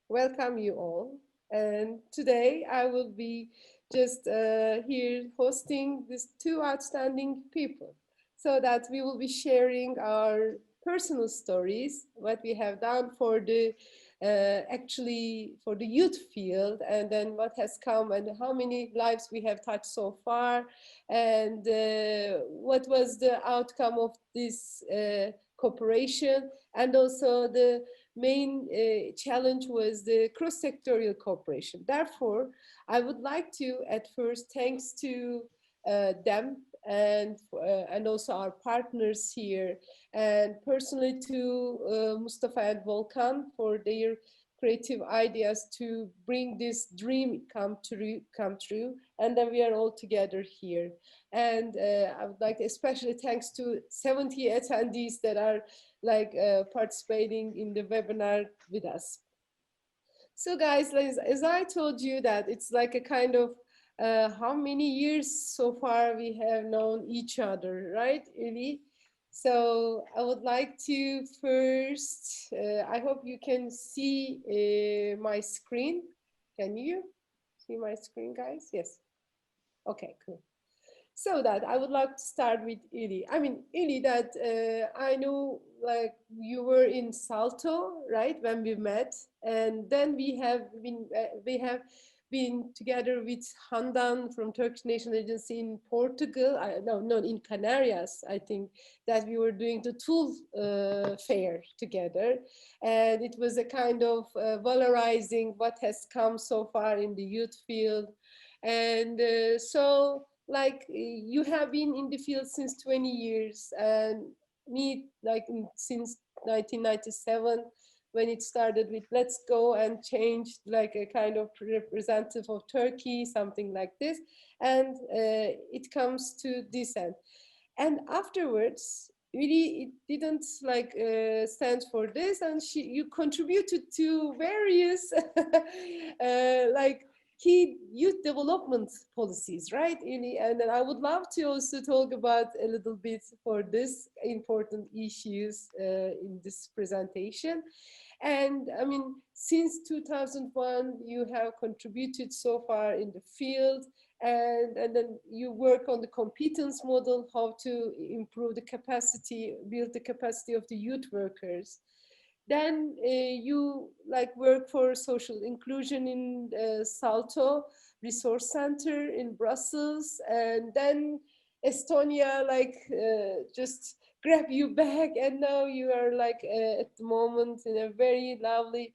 welcome you all. And today I will be just here hosting these two outstanding people so that we will be sharing our personal stories, what we have done for the actually for the youth field, and then what has come and how many lives we have touched so far, and what was the outcome of this cooperation, and also the main challenge was the cross-sectorial cooperation. Therefore, I would like to, at first, thanks to them and also our partners here, and personally to Mustafa and Volkan for their creative ideas to bring this dream come true, and then we are all together here. And I would like to especially thanks to 70 attendees that are like participating in the webinar with us. So guys, as I told you that it's like a kind of how many years so far we have known each other, right, Ülly? So I would like to first, I hope you can see my screen. Can you see my screen, guys? Yes. Okay, cool. So that I would like to start with Ülly. I mean, Ülly, that I know like you were in Salto, right, when we met, and then we have been together with Handan from Turkish National Agency in Portugal. No, in Canarias, I think, that we were doing the tool fair together, and it was a kind of valorizing what has come so far in the youth field, and so like you have been in the field since 20 years, and me like since 1997 when it started with Let's Go and changed like a kind of representative of Turkey, something like this, and it comes to this end. And afterwards, really, it didn't like stand for this, and you contributed to various like key youth development policies, right? And then I would love to also talk about a little bit for this important issues in this presentation. And I mean, since 2001, you have contributed so far in the field, and then you work on the competence model, how to improve the capacity, build the capacity of the youth workers. Then you like work for social inclusion in Salto Resource Center in Brussels, and then Estonia like just grab you back, and now you are like at the moment in a very lovely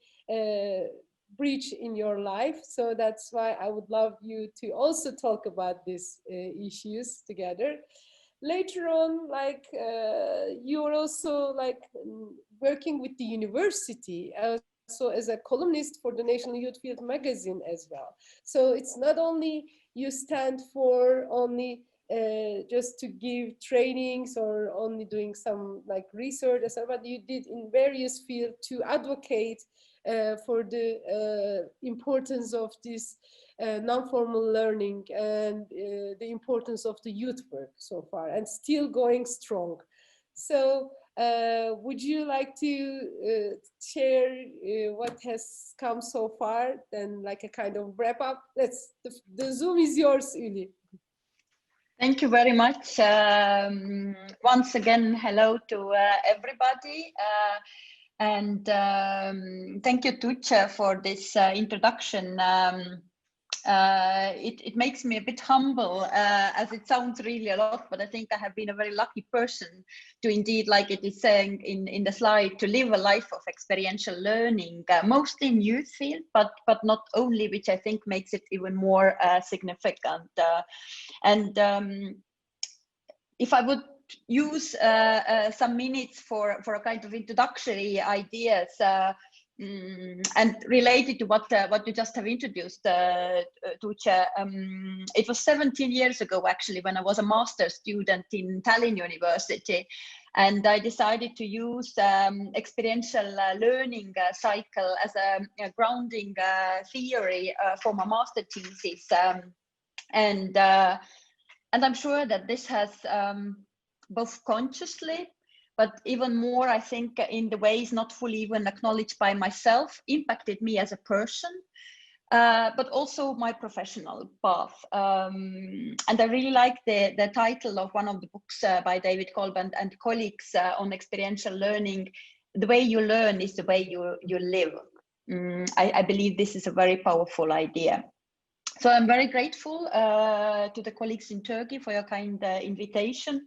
breach in your life. So that's why I would love you to also talk about these issues together. Later on, like you are also like working with the university, so as a columnist for the National Youth Field magazine as well. So it's not only you stand for only just to give trainings or only doing some like research, but you did in various fields to advocate for the importance of this non-formal learning and the importance of the youth work so far, and still going strong. So would you like to share what has come so far, then like a kind of wrap up? The Zoom is yours, Ülly. Thank you very much. Once again, hello to everybody. And thank you, Tuğçe, for this introduction. It makes me a bit humble, as it sounds really a lot, but I think I have been a very lucky person to indeed, like it is saying in the slide, to live a life of experiential learning, mostly in youth field, but not only, which I think makes it even more significant. If I would use some minutes for a kind of introductory ideas, and related to what you just have introduced, Tuğçe, it was 17 years ago actually when I was a master's student in Tallinn University, and I decided to use experiential learning cycle as a grounding theory for my master thesis, and I'm sure that this has both consciously but even more, I think, in the ways not fully even acknowledged by myself, impacted me as a person, but also my professional path. And I really like the title of one of the books by David Kolb and colleagues on experiential learning. The way you learn is the way you live. I believe this is a very powerful idea. So I'm very grateful to the colleagues in Turkey for your kind invitation,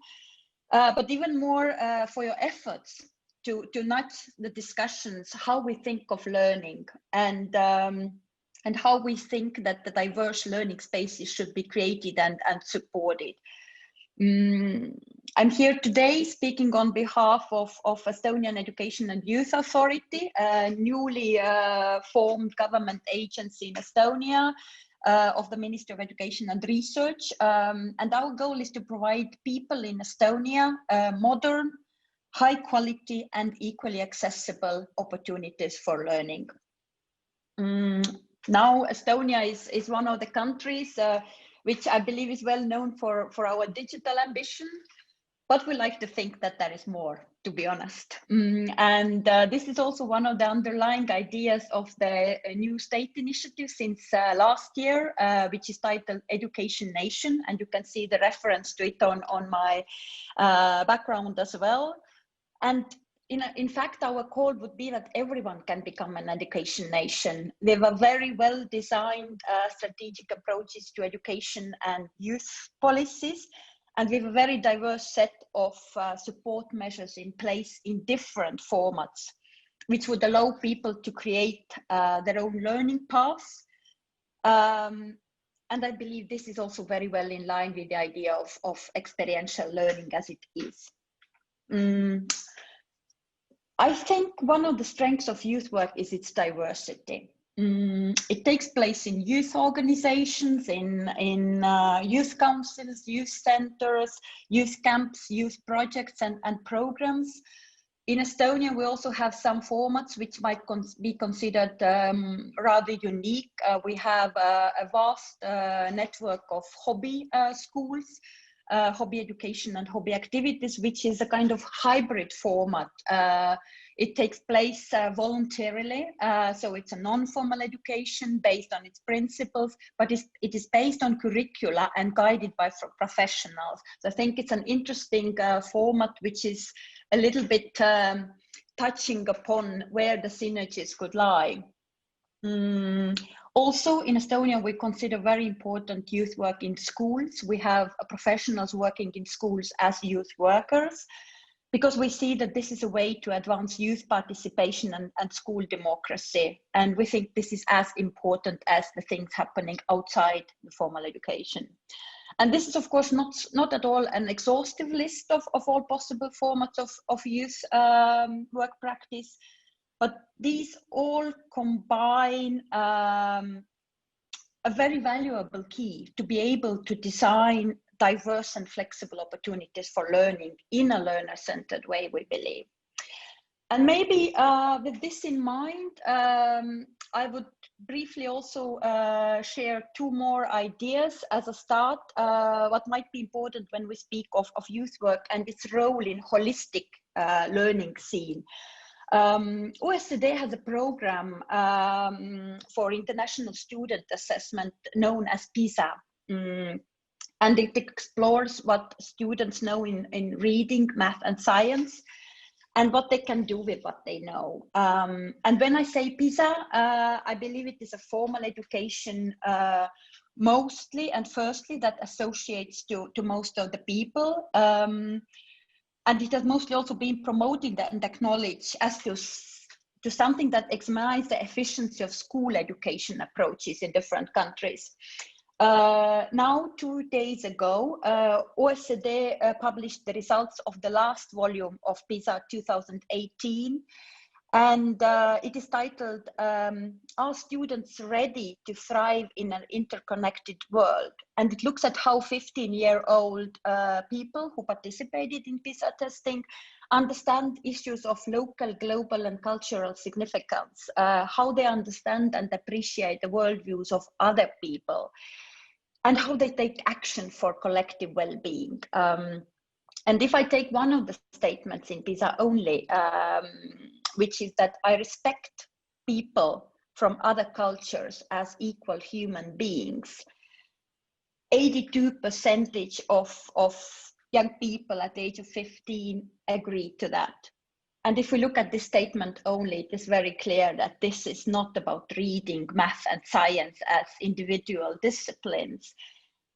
but even more for your efforts to nudge the discussions, how we think of learning, and how we think that the diverse learning spaces should be created and supported. I'm here today speaking on behalf of Estonian Education and Youth Authority, a newly formed government agency in Estonia, of the Ministry of Education and Research. And our goal is to provide people in Estonia modern, high quality and equally accessible opportunities for learning. Now Estonia is one of the countries which I believe is well known for our digital ambition, but we like to think that there is more, to be honest. And this is also one of the underlying ideas of the new state initiative since last year, which is titled Education Nation. And you can see the reference to it on my background as well. And in fact, our call would be that everyone can become an education nation. We have a very well designed strategic approaches to education and youth policies. And we have a very diverse set of support measures in place in different formats, which would allow people to create their own learning paths. And I believe this is also very well in line with the idea of experiential learning as it is. I think one of the strengths of youth work is its diversity. It takes place in youth organizations, in youth councils, youth centers, youth camps, youth projects and programs. In Estonia, we also have some formats which might be considered rather unique. We have a vast network of hobby schools, hobby education and hobby activities, which is a kind of hybrid format. It takes place voluntarily, so it's a non-formal education based on its principles, but it is based on curricula and guided by professionals. So I think it's an interesting format, which is a little bit touching upon where the synergies could lie. Also in Estonia, we consider very important youth work in schools. We have professionals working in schools as youth workers, because we see that this is a way to advance youth participation and school democracy. And we think this is as important as the things happening outside the formal education. And this is, of course, not at all an exhaustive list of all possible formats of youth work practice, but these all combine a very valuable key to be able to design diverse and flexible opportunities for learning in a learner-centered way, we believe. And maybe with this in mind, I would briefly also share two more ideas as a start, what might be important when we speak of youth work and its role in holistic learning scene. OECD has a program for international student assessment known as PISA. And it explores what students know in reading, math, and science, and what they can do with what they know. And when I say PISA, I believe it is a formal education mostly and firstly that associates to most of the people. And it has mostly also been promoted and acknowledged as to something that examines the efficiency of school education approaches in different countries. Now, 2 days ago, OECD published the results of the last volume of PISA 2018, and it is titled, Are Students Ready to Thrive in an Interconnected World? And it looks at how 15-year-old people who participated in PISA testing understand issues of local, global, and cultural significance, how they understand and appreciate the worldviews of other people, and how they take action for collective well-being. And if I take one of the statements in PISA only, which is that I respect people from other cultures as equal human beings, 82% of young people at the age of 15 agree to that. And if we look at this statement only, it is very clear that this is not about reading, math and science as individual disciplines,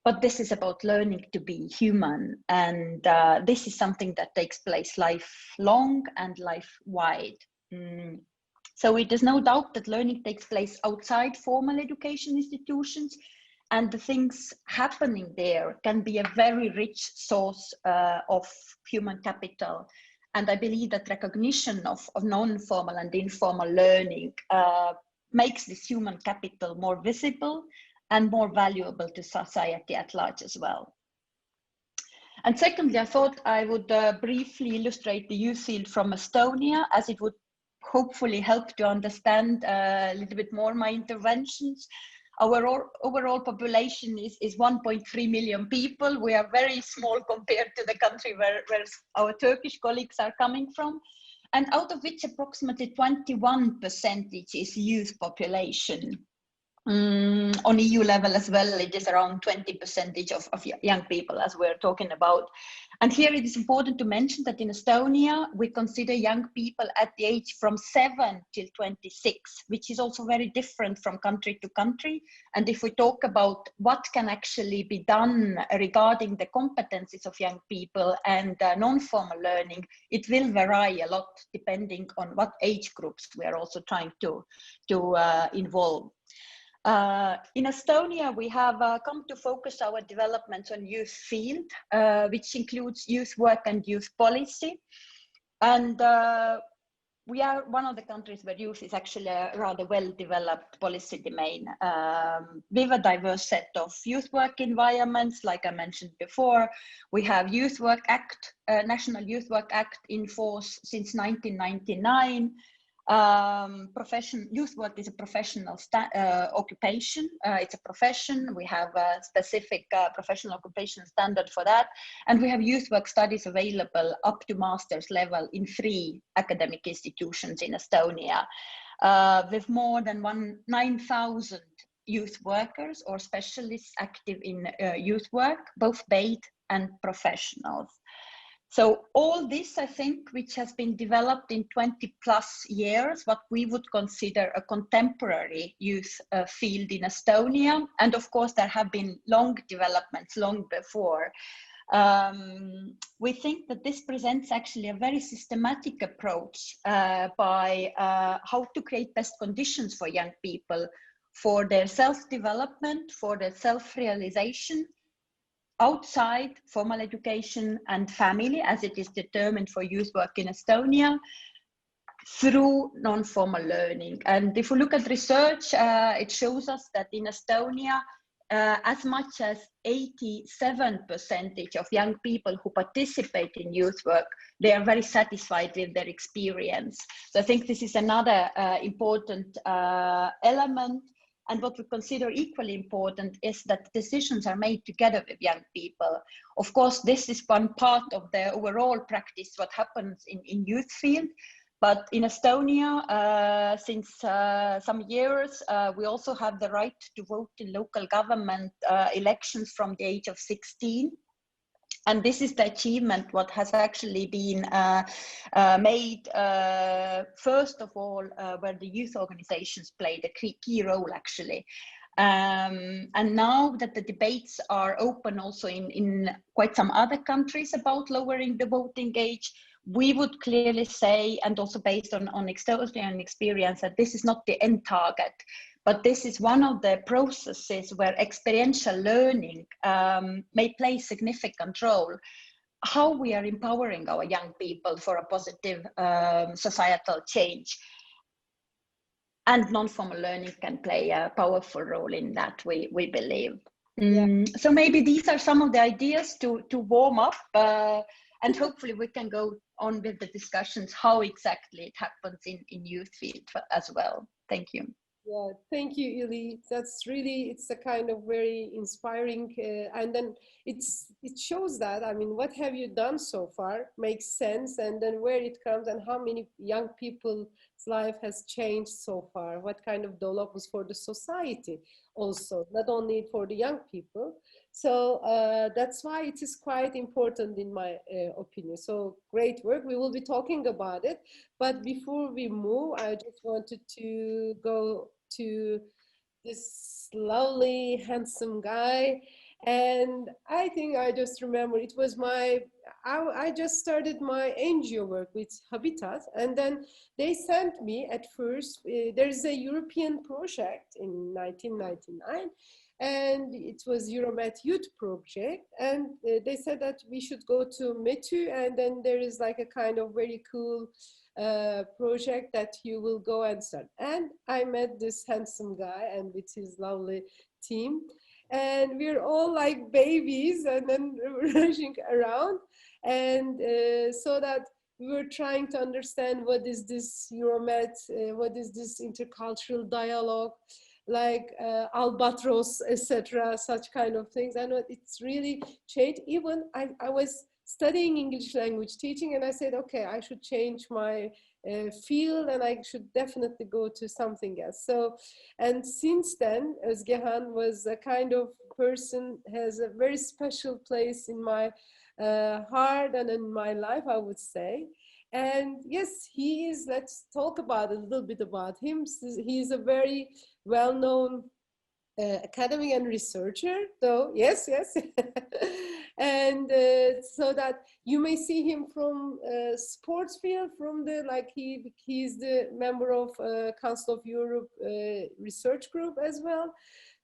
but this is about learning to be human. And this is something that takes place lifelong and life-wide. So it is no doubt that learning takes place outside formal education institutions, and the things happening there can be a very rich source of human capital. And I believe that recognition of non-formal and informal learning makes this human capital more visible and more valuable to society at large as well. And secondly, I thought I would briefly illustrate the youth field from Estonia, as it would hopefully help to understand a little bit more my interventions. Our overall population is 1.3 million people. We are very small compared to the country where our Turkish colleagues are coming from. And out of which approximately 21% is youth population. On EU level as well, it is around 20% of young people, as we're talking about. And here it is important to mention that in Estonia, we consider young people at the age from 7 till 26, which is also very different from country to country. And if we talk about what can actually be done regarding the competencies of young people and non-formal learning, it will vary a lot depending on what age groups we are also trying to involve. In Estonia, we have come to focus our developments on youth field, which includes youth work and youth policy. And we are one of the countries where youth is actually a rather well-developed policy domain. We have a diverse set of youth work environments, like I mentioned before. We have Youth Work Act, National Youth Work Act in force since 1999. Youth work is a professional occupation. It's a profession. We have a specific professional occupation standard for that. And we have youth work studies available up to master's level in 3 academic institutions in Estonia, with more than 9,000 youth workers or specialists active in youth work, both paid and professionals. So all this, I think, which has been developed in 20 plus years, what we would consider a contemporary youth field in Estonia. And of course, there have been long developments long before. We think that this presents actually a very systematic approach by how to create best conditions for young people for their self-development, for their self-realization, outside formal education and family, as it is determined for youth work in Estonia, through non-formal learning. And if we look at research, it shows us that in Estonia, as much as 87% of young people who participate in youth work, they are very satisfied with their experience. So I think this is another important element. And what we consider equally important is that decisions are made together with young people. Of course, this is one part of the overall practice, what happens in youth field. But in Estonia, since some years, we also have the right to vote in local government elections from the age of 16. And this is the achievement what has actually been made, first of all, where the youth organizations played a key role, actually. And now that the debates are open also in quite some other countries about lowering the voting age, we would clearly say, and also based on Estonian experience, that this is not the end target. But this is one of the processes where experiential learning may play significant role. How we are empowering our young people for a positive societal change. And non-formal learning can play a powerful role in that, we believe. So maybe these are some of the ideas to warm up, and hopefully we can go on with the discussions how exactly it happens in youth field as well. Thank you. Yeah, thank you, Ülly. That's really, it's a kind of very inspiring, and then it shows that, I mean, what have you done so far makes sense, and then where it comes and how many young people's life has changed so far, what kind of developments for the society also, not only for the young people. So that's why it is quite important in my opinion. So great work. We will be talking about it. But before we move, I just wanted to go to this lovely, handsome guy. And I think I just remember it was I just started my NGO work with Habitat. And then they sent me at first, there's a European project in 1999. And it was Euromed Youth Project. And they said that we should go to Metu. And then there is like a kind of very cool project that you will go and start. And I met this handsome guy and with his lovely team. And we're all like babies and then rushing around. And so that we were trying to understand what is this Euromed, what is this intercultural dialogue, like albatros, etc., such kind of things. I know it's really changed. Even I was studying English language teaching, and I said, okay, I should change my field, and I should definitely go to something else. So, and since then, Özgehan was a kind of person, has a very special place in my heart and in my life, I would say. And yes, he is, let's talk about a little bit about him. He's a very well-known academic and researcher, though, yes. And so that you may see him from sports field, from the, like he's the member of Council of Europe research group as well.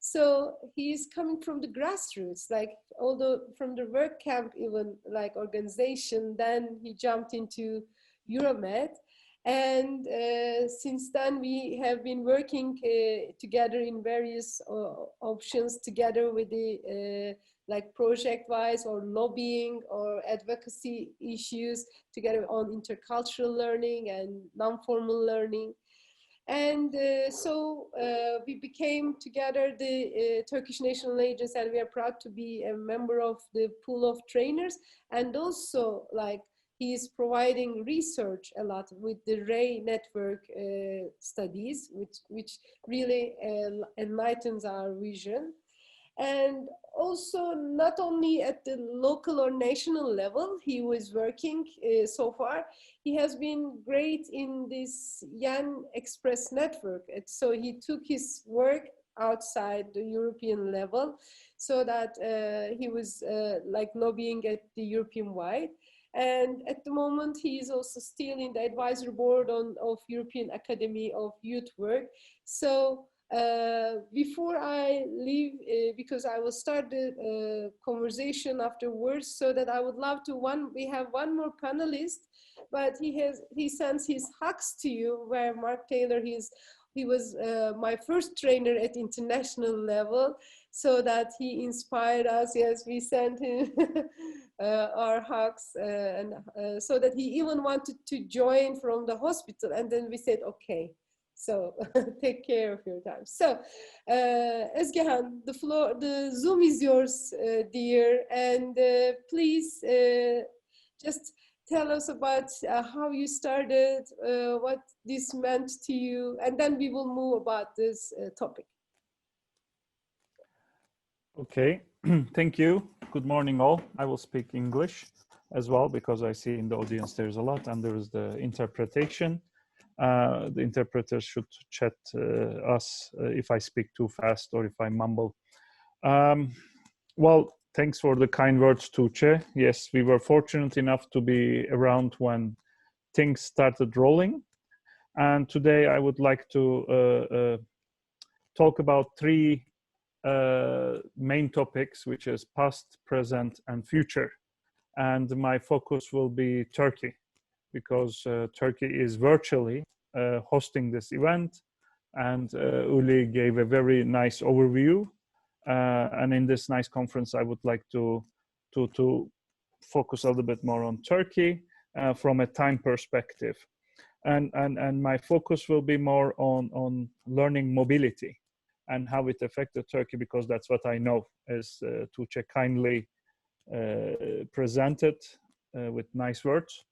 So he's coming from the grassroots, like although from the work camp, even like organization, then he jumped into Euromed. And since then we have been working together in various options together with the like project-wise or lobbying or advocacy issues together on intercultural learning and non-formal learning. And so we became together the Turkish National Agency, and we are proud to be a member of the pool of trainers. And also, like, he is providing research a lot with the Ray network studies, which really enlightens our vision. And also, not only at the local or national level, he was working so far. He has been great in this Young Express network. And so he took his work outside the European level, so that he was like lobbying at the European wide. And at the moment, he is also still in the advisory board of European Academy of Youth Work. So before I leave, because I will start the conversation afterwards, so that I would love to, we have one more panelist, but he sends his hugs to you, where Mark Taylor, he was my first trainer at international level, so that he inspired us. Yes, we sent him our hugs, and so that he even wanted to join from the hospital, and then we said, okay. So take care of your time. So Özgehan, the Zoom is yours, dear, and please just tell us about how you started, what this meant to you, and then we will move about this topic. Okay, thank you. Good morning, all. I will speak English as well, because I see in the audience there's a lot, and there is the interpretation. The interpreters should chat us if I speak too fast or if I mumble. Well, thanks for the kind words, Tuğçe. Yes, we were fortunate enough to be around when things started rolling. And today I would like to talk about three main topics, which is past, present, and future. And my focus will be Turkey, because Turkey is virtually hosting this event, and Ülly gave a very nice overview. And in this nice conference, I would like to focus a little bit more on Turkey from a time perspective. And my focus will be more on learning mobility and how it affected Turkey, because that's what I know, as Tuğçe kindly presented with nice words.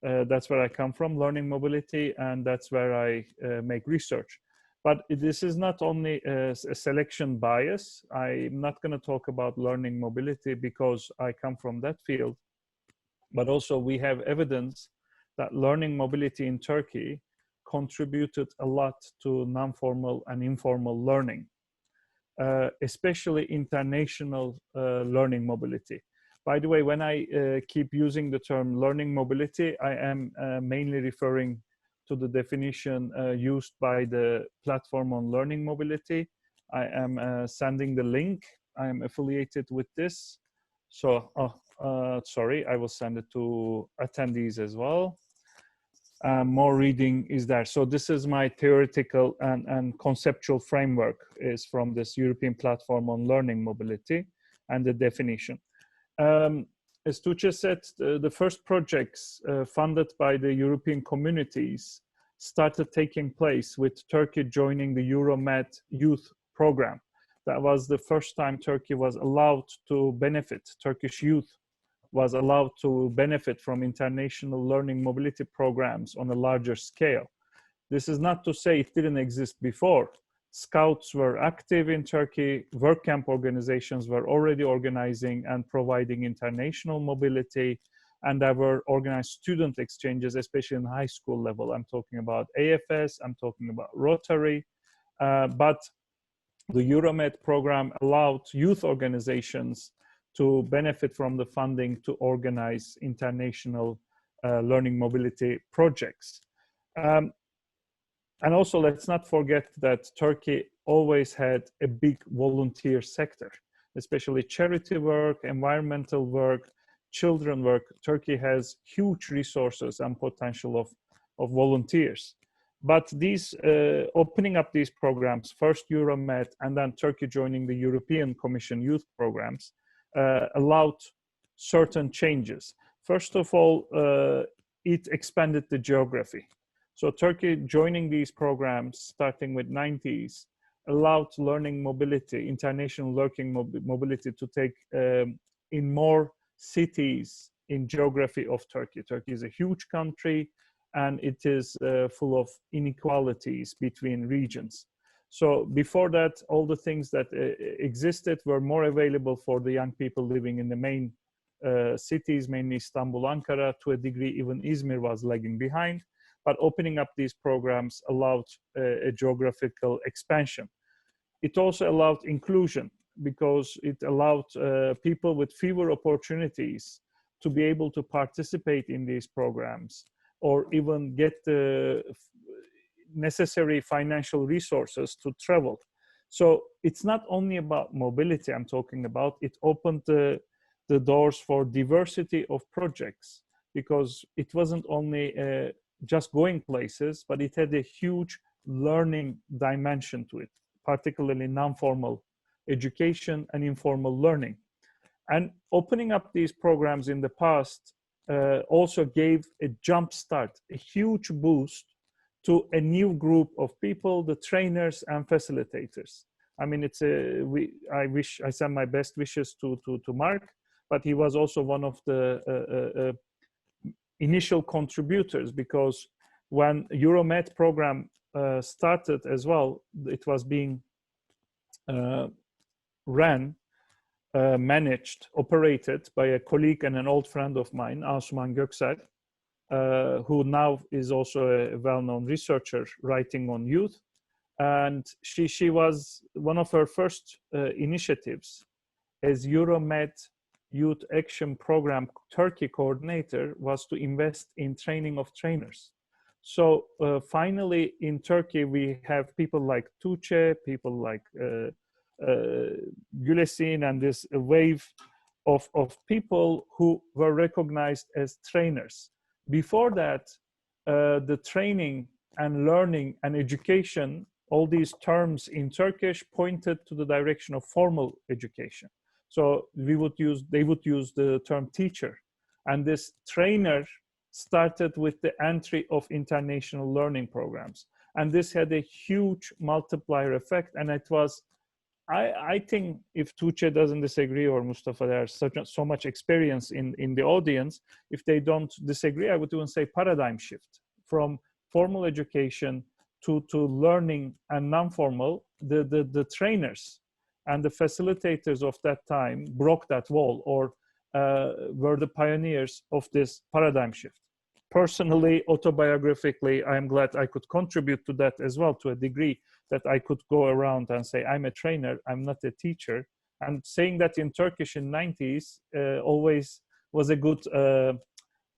That's where I come from, learning mobility, and that's where I make research. But this is not only a selection bias. I'm not going to talk about learning mobility because I come from that field, but also we have evidence that learning mobility in Turkey contributed a lot to non-formal and informal learning, especially international learning mobility. By the way, when I keep using the term learning mobility, I am mainly referring to the definition used by the platform on learning mobility. I am sending the link. I am affiliated with this. So, sorry, I will send it to attendees as well. More reading is there. So this is my theoretical and conceptual framework is from this European platform on learning mobility and the definition. As Tuğçe said, the first projects funded by the European communities started taking place with Turkey joining the Euromed youth program. That was the first time Turkey was allowed to benefit, Turkish youth was allowed to benefit from international learning mobility programs on a larger scale. This is not to say it didn't exist before. Scouts were active in Turkey, work camp organizations were already organizing and providing international mobility, and there were organized student exchanges, especially in high school level. I'm talking about AFS, I'm talking about Rotary, but the Euromed program allowed youth organizations to benefit from the funding to organize international learning mobility projects. And also, let's not forget that Turkey always had a big volunteer sector, especially charity work, environmental work, children work. Turkey has huge resources and potential of volunteers. But these opening up these programs, first Euromed and then Turkey joining the European Commission youth programs, allowed certain changes. First of all, it expanded the geography. So Turkey joining these programs, starting with 90s, allowed learning mobility, international learning mobility to take in more cities in geography of Turkey. Turkey is a huge country and it is full of inequalities between regions. So before that, all the things that existed were more available for the young people living in the main cities, mainly Istanbul, Ankara, to a degree even Izmir was lagging behind. But opening up these programs allowed a geographical expansion. It also allowed inclusion because it allowed people with fewer opportunities to be able to participate in these programs or even get the necessary financial resources to travel. So it's not only about mobility I'm talking about, it opened the doors for diversity of projects because it wasn't only just going places, but it had a huge learning dimension to it, particularly non-formal education and informal learning. And opening up these programs in the past also gave a jump start, a huge boost to a new group of people, the trainers and facilitators. I mean, I send my best wishes to Mark, but he was also one of the initial contributors because when Euromed program started as well, it was being managed, operated by a colleague and an old friend of mine, Asuman Göksel, who now is also a well-known researcher writing on youth. And she was one of her first initiatives as Euromed Youth Action Program Turkey coordinator was to invest in training of trainers. So finally in Turkey, we have people like Tuğçe, people like Gülesin, and this wave of people who were recognized as trainers. Before that, the training and learning and education, all these terms in Turkish pointed to the direction of formal education. So they would use the term teacher, and this trainer started with the entry of international learning programs. And this had a huge multiplier effect. And it was, I think, if Tuğçe doesn't disagree, or Mustafa, there's so much experience in the audience, if they don't disagree, I would even say paradigm shift from formal education to learning and non-formal. The trainers and the facilitators of that time broke that wall, or were the pioneers of this paradigm shift. Personally, autobiographically, I am glad I could contribute to that as well, to a degree that I could go around and say, I'm a trainer, I'm not a teacher. And saying that in Turkish in 90s always was a good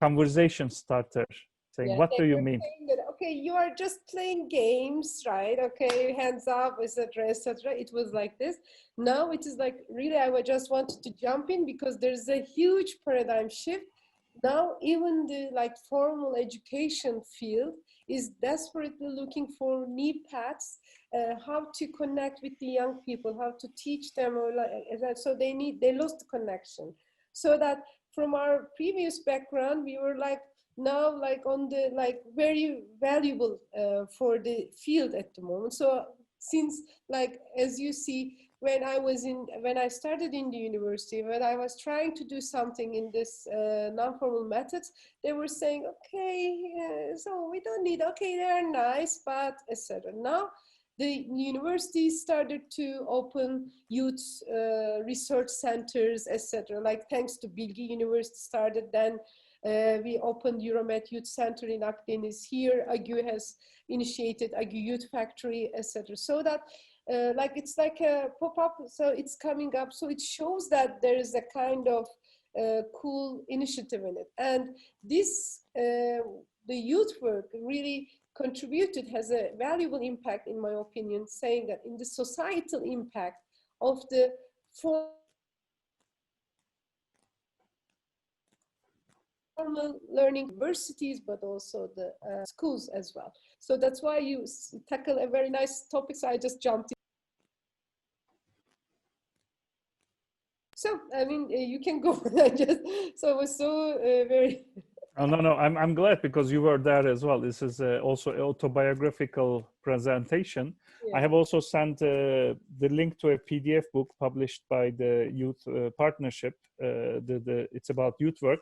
conversation starter, saying, yeah, what do you mean? That, okay, you are just playing games, right? Okay, hands up, etc., etc. It was like this. Now it is like, really, I just wanted to jump in because there's a huge paradigm shift. Now even the formal education field is desperately looking for new paths, how to connect with the young people, how to teach them, or so they lost the connection. So that from our previous background, we were now on the very valuable for the field at the moment. So since as you see, when I started in the university, when I was trying to do something in this non-formal methods, they were saying, okay, so we don't need, okay, they're nice, but etc. Now the universities started to open youth research centers, etc. Thanks to Bilgi University started, then we opened Euromed Youth Center in Akdeniz. Here, AGÜ has initiated AGÜ Youth Factory, etc. So that it's like a pop-up, so it's coming up. So it shows that there is a kind of cool initiative in it. And this, the youth work really contributed, has a valuable impact, in my opinion, saying that in the societal impact of the formal learning universities, but also the schools as well. So that's why you tackle a very nice topic. So I just jumped in. So, I mean, you can go. So it was so very... No, I'm glad because you were there as well. This is also an autobiographical presentation. Yeah. I have also sent the link to a PDF book published by the Youth Partnership. It's about youth work.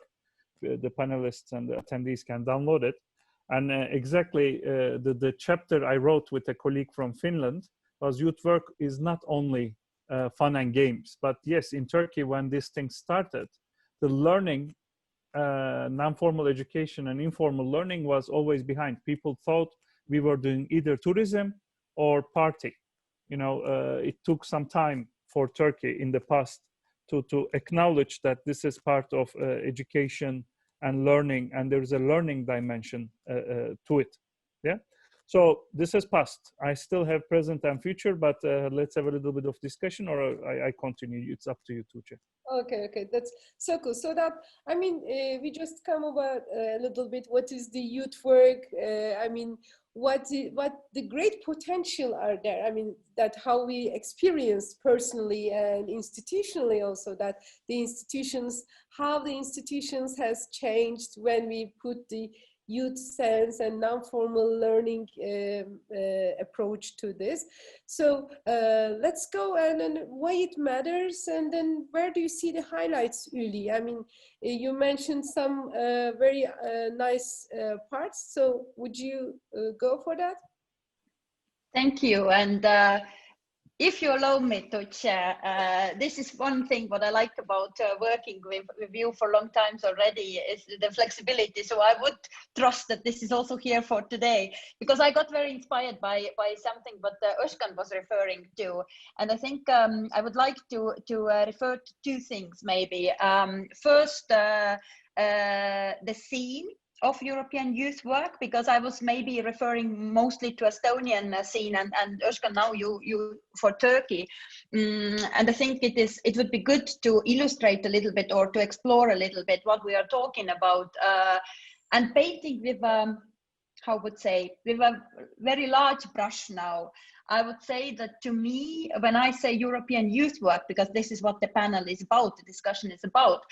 The panelists and the attendees can download it. And exactly the chapter I wrote with a colleague from Finland was youth work is not only fun and games, but yes, in Turkey, when this thing started, the learning, non-formal education and informal learning was always behind. People thought we were doing either tourism or party. You know, it took some time for Turkey in the past to acknowledge that this is part of education and learning, and there's a learning dimension to it. Yeah. So this is past. I still have present and future, but let's have a little bit of discussion, or I continue. It's up to you, Tuğçe. Okay, that's so cool. So that, I mean, we just come about a little bit what is the youth work. I mean, what the great potential are there. I mean, that how we experience personally and institutionally also, that the institutions, how the institutions has changed when we put the youth sense and non-formal learning approach to this. So let's go and then why it matters, and then where do you see the highlights, Ülly? I mean, you mentioned some very nice parts, so would you go for that? Thank you. And if you allow me to share, this is one thing what I like about working with you for long times already is the flexibility. So I would trust that this is also here for today, because I got very inspired by something what Özgehan was referring to. And I think I would like to refer to two things maybe. First, the scene of European youth work, because I was maybe referring mostly to Estonian scene, and Özgehan, now you for Turkey, and I think it would be good to illustrate a little bit or to explore a little bit what we are talking about, and painting with how would say, with a very large brush now. I would say that to me, when I say European youth work, because this is what the panel is about, the discussion is about,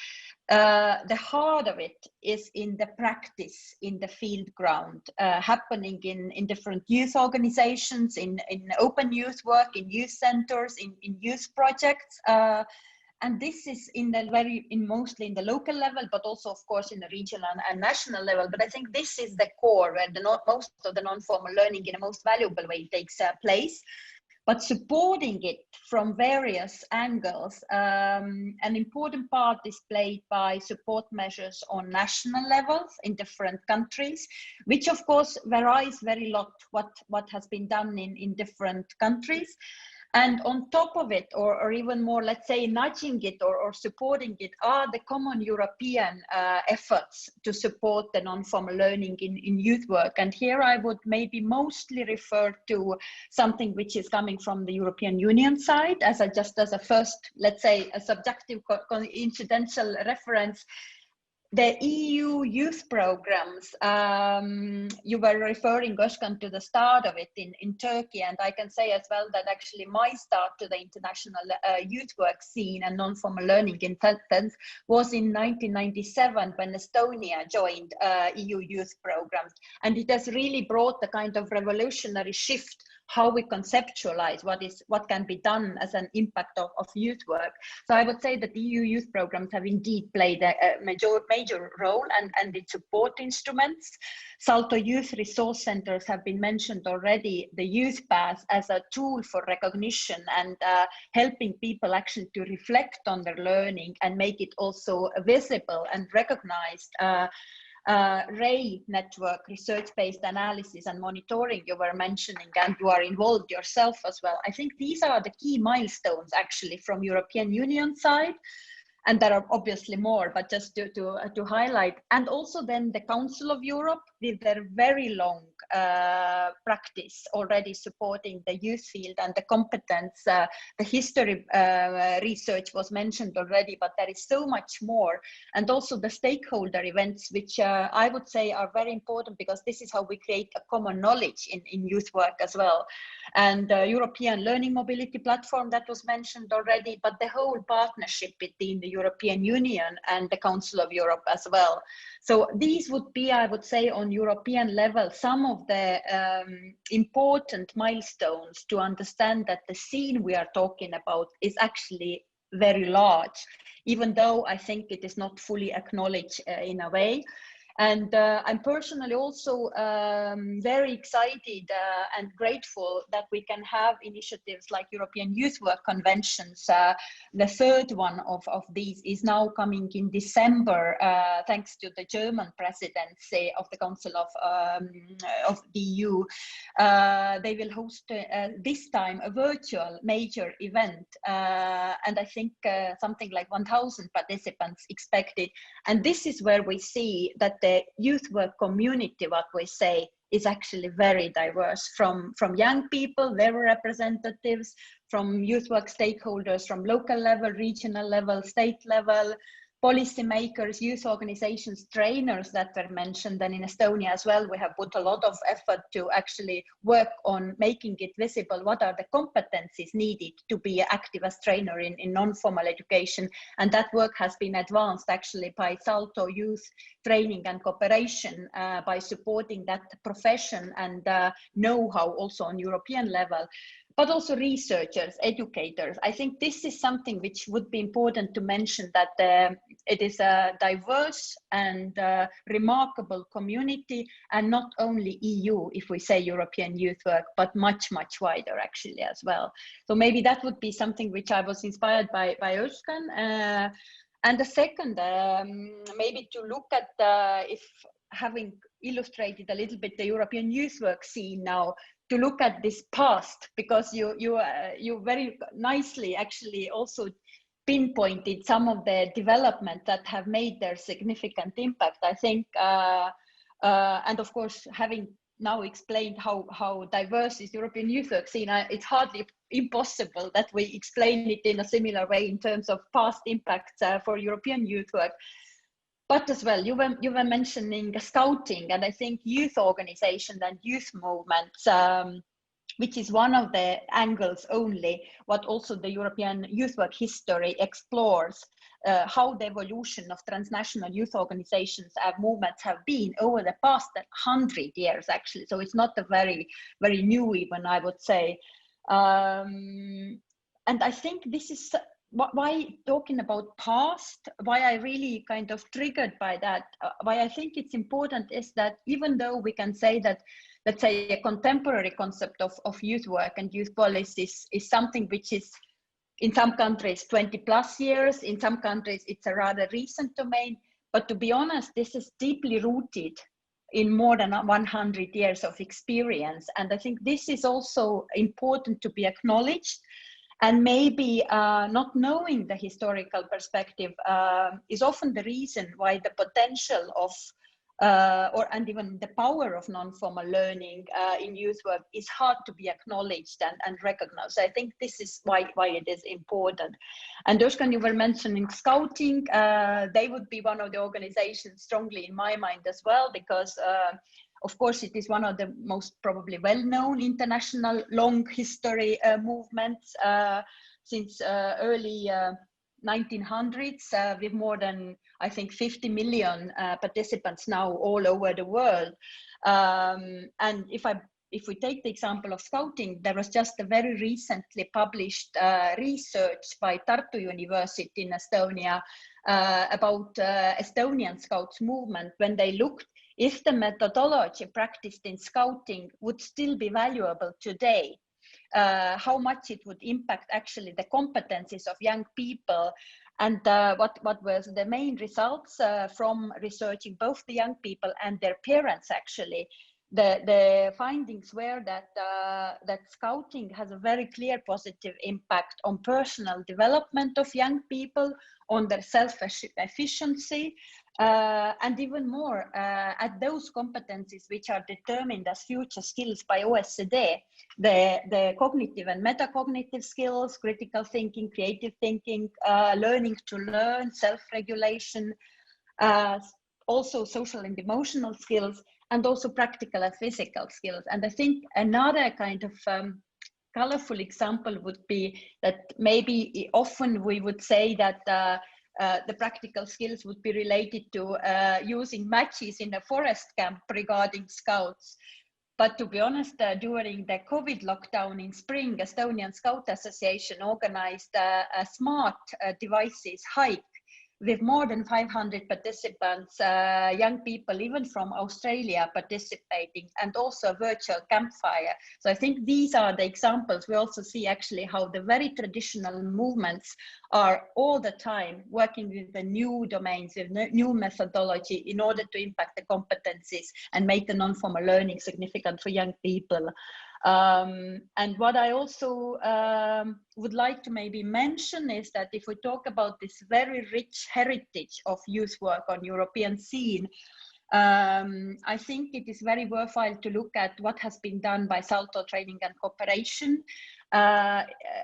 the heart of it is in the practice, in the field ground, happening in different youth organizations, in open youth work, in youth centers, in youth projects. And this is mostly in the local level, but also, of course, in the regional and national level. But I think this is the core where most of the non-formal learning in a most valuable way takes place. But supporting it from various angles, an important part is played by support measures on national levels in different countries, which of course varies very lot what has been done in different countries. And on top of it, or even more, let's say, nudging it or supporting it, are the common European efforts to support the non-formal learning in youth work. And here I would maybe mostly refer to something which is coming from the European Union side, as a first, let's say, a subjective incidental reference. The EU youth programs, you were referring, Özgehan, to the start of it in Turkey, and I can say as well that actually my start to the international youth work scene and non-formal learning in that sense was in 1997 when Estonia joined EU youth programs, and it has really brought the kind of revolutionary shift how we conceptualize what can be done as an impact of youth work. So I would say that the EU youth programs have indeed played a major role and its support instruments. Salto Youth Resource Centers have been mentioned already, the Youth Pass as a tool for recognition and helping people actually to reflect on their learning and make it also visible and recognized. RAY network, research-based analysis and monitoring you were mentioning, and you are involved yourself as well. I think these are the key milestones actually from European Union side, and there are obviously more, but just to highlight. And also then the Council of Europe with their very long practice already supporting the youth field and the competence. The history research was mentioned already, but there is so much more. And also the stakeholder events, which I would say are very important, because this is how we create a common knowledge in youth work as well. And the European Learning Mobility Platform that was mentioned already, but the whole partnership between the European Union and the Council of Europe as well. So these would be, I would say, on European level, some of the important milestones to understand that the scene we are talking about is actually very large, even though I think it is not fully acknowledged in a way. And I'm personally also very excited and grateful that we can have initiatives like European Youth Work Conventions. The third one of these is now coming in December, thanks to the German presidency of the Council of the EU. They will host this time a virtual major event, and I think something like 1,000 participants expected. And this is where we see that the youth work community, what we say, is actually very diverse, from young people, their representatives, from youth work stakeholders, from local level, regional level, state level, policymakers, youth organizations, trainers that were mentioned. And in Estonia as well, we have put a lot of effort to actually work on making it visible. What are the competencies needed to be active as trainer in non-formal education? And that work has been advanced actually by Salto Youth Training and Cooperation, by supporting that profession and know-how also on European level. But also researchers, educators. I think this is something which would be important to mention, that it is a diverse and remarkable community, and not only EU, if we say European youth work, but much, much wider actually as well. So maybe that would be something which I was inspired by Özgehan. And the second, maybe to look at, if having illustrated a little bit the European youth work scene now, to look at this past, because you very nicely actually also pinpointed some of the developments that have made their significant impact, I think. And of course, having now explained how diverse is European youth work scene, it's hardly impossible that we explain it in a similar way in terms of past impacts for European youth work. But as well, you were mentioning scouting, and I think youth organizations and youth movements which is one of the angles only, what also the European youth work history explores, how the evolution of transnational youth organizations and movements have been over the past 100 years, actually. So it's not a very, very new even, I would say. And I think this is why talking about past, why I really kind of triggered by that, why I think it's important is that even though we can say that, let's say, a contemporary concept of youth work and youth policies is something which is in some countries 20 plus years, in some countries it's a rather recent domain, but to be honest, this is deeply rooted in more than 100 years of experience. And I think this is also important to be acknowledged. And maybe not knowing the historical perspective is often the reason why the potential of and even the power of non-formal learning in youth work is hard to be acknowledged and recognized. I think this is why it is important. And Özgehan, you were mentioning Scouting. They would be one of the organizations strongly in my mind as well, because of course, it is one of the most probably well-known international long history movements since early 1900s, with more than, I think, 50 million participants now all over the world. And if we take the example of Scouting, there was just a very recently published research by Tartu University in Estonia about Estonian Scouts movement, when they looked if the methodology practiced in Scouting would still be valuable today, how much it would impact actually the competencies of young people, and what was the main results from researching both the young people and their parents. Actually, the findings were that that Scouting has a very clear positive impact on personal development of young people, on their self-efficiency, and even more at those competencies which are determined as future skills by OECD, the cognitive and metacognitive skills, critical thinking, creative thinking, learning to learn, self-regulation, also social and emotional skills, and also practical and physical skills. And I think another kind of colorful example would be that maybe often we would say that the practical skills would be related to using matches in a forest camp regarding Scouts. But to be honest, during the COVID lockdown in spring, Estonian Scout Association organized a smart devices hike with more than 500 participants, young people even from Australia participating, and also a virtual campfire. So I think these are the examples. We also see actually how the very traditional movements are all the time working with the new domains, with new methodology in order to impact the competencies and make the non-formal learning significant for young people. And what I also would like to maybe mention is that if we talk about this very rich heritage of youth work on European scene, I think it is very worthwhile to look at what has been done by Salto Training and Cooperation.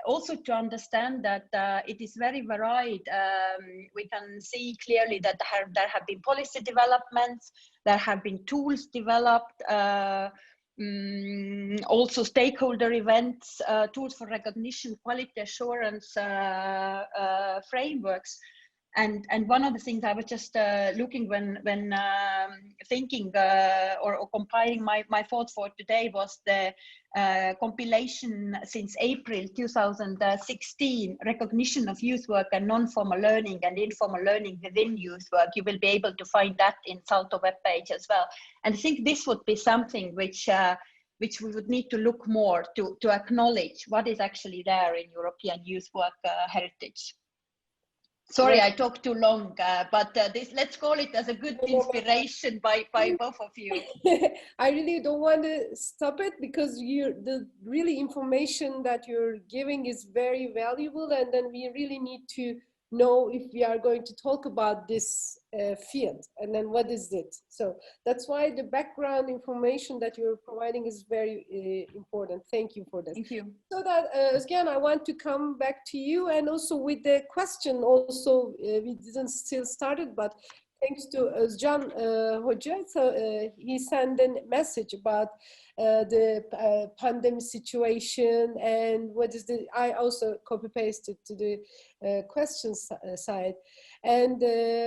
Also to understand that it is very varied. We can see clearly that there have been policy developments, there have been tools developed, also stakeholder events, tools for recognition, quality assurance frameworks. And one of the things I was just looking when thinking or compiling my thoughts for today was the compilation since April 2016, recognition of youth work and non-formal learning and informal learning within youth work. You will be able to find that in Salto webpage as well. And I think this would be something which we would need to look more to acknowledge what is actually there in European youth work heritage. Sorry, I talked too long, but let's call it as a good inspiration by both of you. I really don't want to stop it, because the really information that you're giving is very valuable, and then we really need to know if we are going to talk about this field, and then what is it. So that's why the background information that you're providing is very important. Thank you for that. Thank you. So that, Özgehan, I want to come back to you, and also with the question also, we didn't still started, but thanks to Özcan Hoca. So he sent a message about the pandemic situation and what is the, I also copy pasted to the questions side. And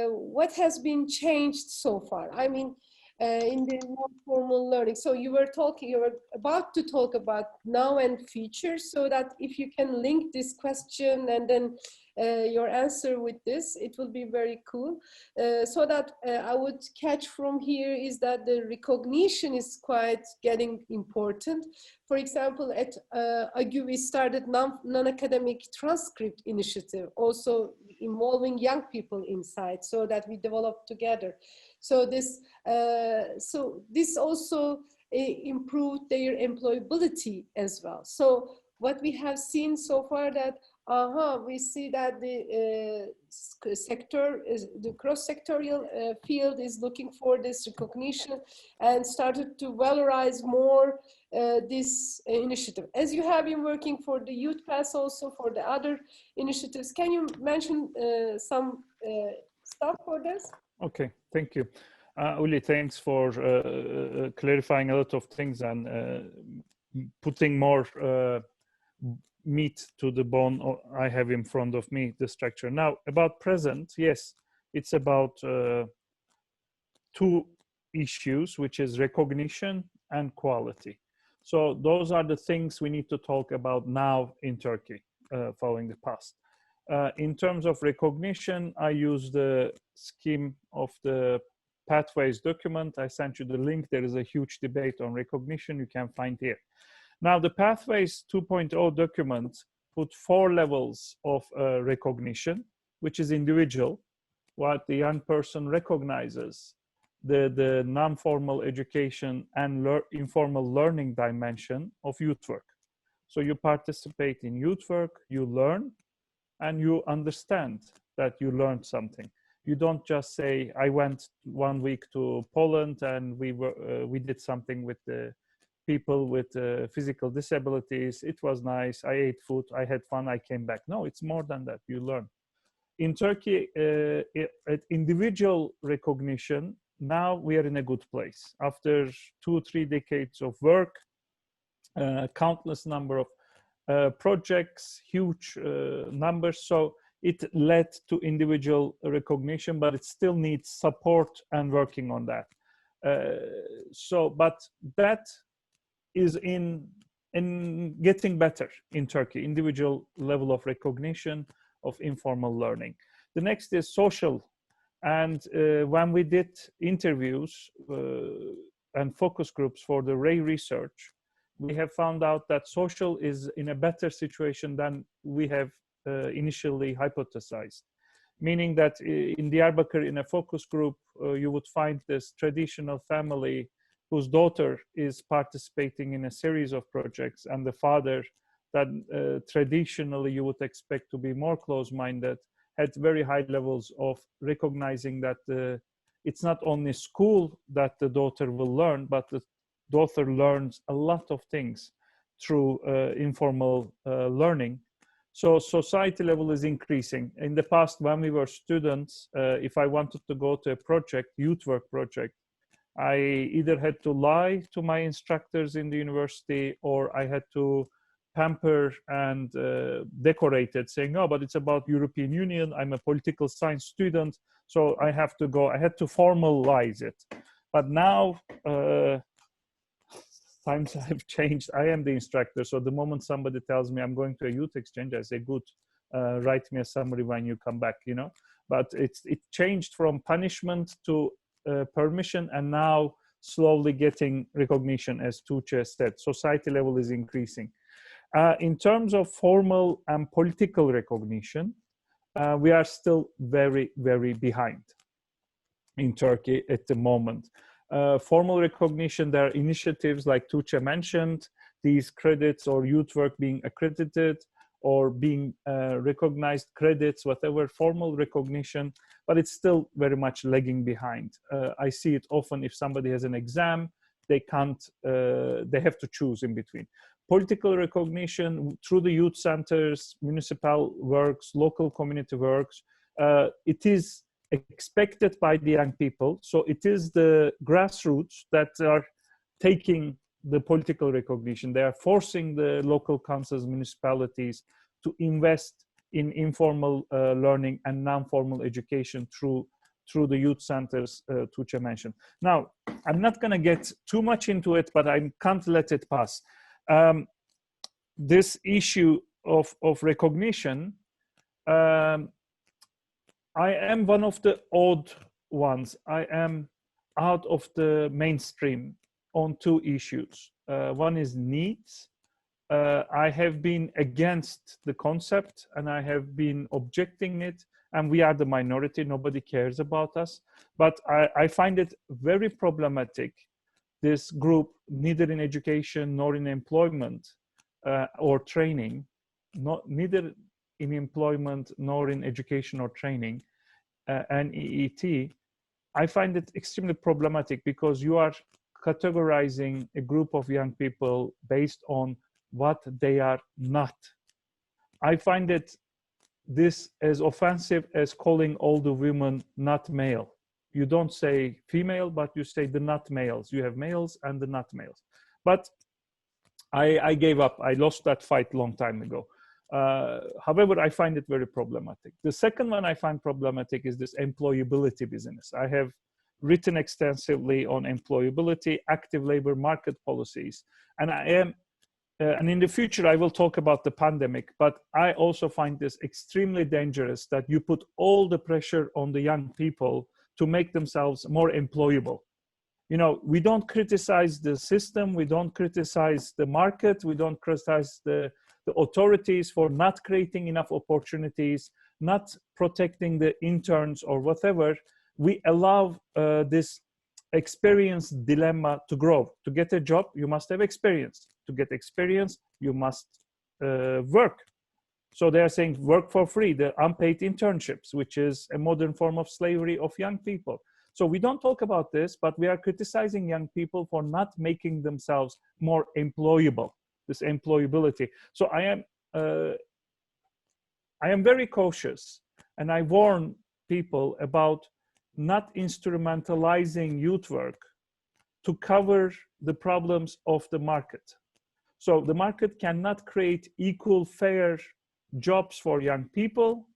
what has been changed so far? I mean, in the more formal learning. So you were about to talk about now and future, so that if you can link this question and then your answer with this, it will be very cool. So that I would catch from here is that the recognition is quite getting important. For example, at AGÜ, we started non-academic transcript initiative, also involving young people inside, so that we develop together. So this also improved their employability as well. So what we have seen so far that we see that the the cross-sectorial field is looking for this recognition and started to valorize more this initiative. As you have been working for the Youth Pass, also for the other initiatives, can you mention some stuff for this? Okay, thank you. Ülly, thanks for clarifying a lot of things and putting more meat to the bone I have in front of me, the structure. Now, about present, yes, it's about two issues, which is recognition and quality. So those are the things we need to talk about now in Turkey, following the past. In terms of recognition, I use the scheme of the Pathways document. I sent you the link. There is a huge debate on recognition you can find here. Now, the Pathways 2.0 document put 4 levels of recognition, which is individual, what the young person recognizes, the non-formal education and informal learning dimension of youth work. So you participate in youth work, you learn, and you understand that you learned something. You don't just say, I went 1 week to Poland and we did something with the people with physical disabilities. It was nice. I ate food. I had fun. I came back. No, it's more than that. You learn. In Turkey, at individual recognition, now we are in a good place. After 2-3 decades of work, countless number of projects, huge numbers. So it led to individual recognition, but it still needs support and working on that. But that is in getting better in Turkey, individual level of recognition of informal learning. The next is social. And when we did interviews and focus groups for the Ray research, we have found out that social is in a better situation than we have initially hypothesized. Meaning that in Diyarbakır, in a focus group, you would find this traditional family whose daughter is participating in a series of projects, and the father that traditionally you would expect to be more close-minded had very high levels of recognizing that it's not only school that the daughter will learn, but the daughter learns a lot of things through informal learning. So society level is increasing. In the past, when we were students, if I wanted to go to a project, youth work project, I either had to lie to my instructors in the university, or I had to pamper and decorate it, saying, oh, but it's about European Union. I'm a political science student, so I have to go. I had to formalize it. But now, times have changed. I am the instructor. So the moment somebody tells me I'm going to a youth exchange, I say, good, write me a summary when you come back, you know. But it changed from punishment to permission, and now slowly getting recognition, as Tuğçe said. Society level is increasing. In terms of formal and political recognition, we are still very, very behind in Turkey at the moment. Formal recognition, there are initiatives like Tuğçe mentioned, these credits or youth work being accredited or being recognized credits, whatever, formal recognition, but it's still very much lagging behind. I see it often if somebody has an exam, they can't, they have to choose in between. Political recognition through the youth centers, municipal works, local community works, it is expected by the young people. So it is the grassroots that are taking the political recognition. They are forcing the local councils, municipalities to invest in informal learning and non-formal education through the youth centers Tuğçe mentioned. Now, I'm not going to get too much into it, but I can't let it pass. This issue of recognition, I am one of the odd ones. I am out of the mainstream on two issues. One is needs. I have been against the concept and I have been objecting it, and we are the minority, nobody cares about us. But I find it very problematic, this group, neither in education nor in employment or training, neither in employment nor in education or training, and EET, I find it extremely problematic because you are categorizing a group of young people based on what they are not. I find this as offensive as calling all the women not male. You don't say female, but you say the not males. You have males and the not males. But I gave up. I lost that fight a long time ago. However, I find it very problematic. The second one I find problematic is this employability business. I have written extensively on employability, active labor market policies, and and in the future I will talk about the pandemic, but I also find this extremely dangerous, that you put all the pressure on the young people to make themselves more employable. You know, we don't criticize the system, we don't criticize the market, we don't criticize the authorities for not creating enough opportunities, not protecting the interns or whatever. We allow this experience dilemma to grow. To get a job, you must have experience. To get experience, you must work. So they are saying work for free, the unpaid internships, which is a modern form of slavery of young people. So we don't talk about this, but we are criticizing young people for not making themselves more employable, this employability. So I am very cautious, and I warn people about not instrumentalizing youth work to cover the problems of the market. So the market cannot create equal, fair jobs for young people,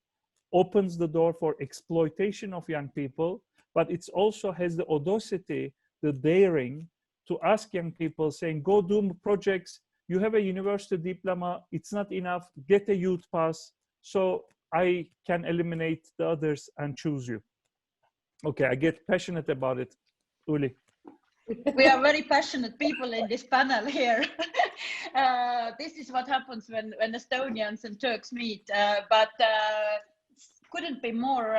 opens the door for exploitation of young people, but it also has the audacity, the daring to ask young people saying, go do projects, you have a university diploma, it's not enough, get a youth pass, so I can eliminate the others and choose you. Okay, I get passionate about it. Ülly. We are very passionate people in this panel here. This is what happens when Estonians and Turks meet, but couldn't be more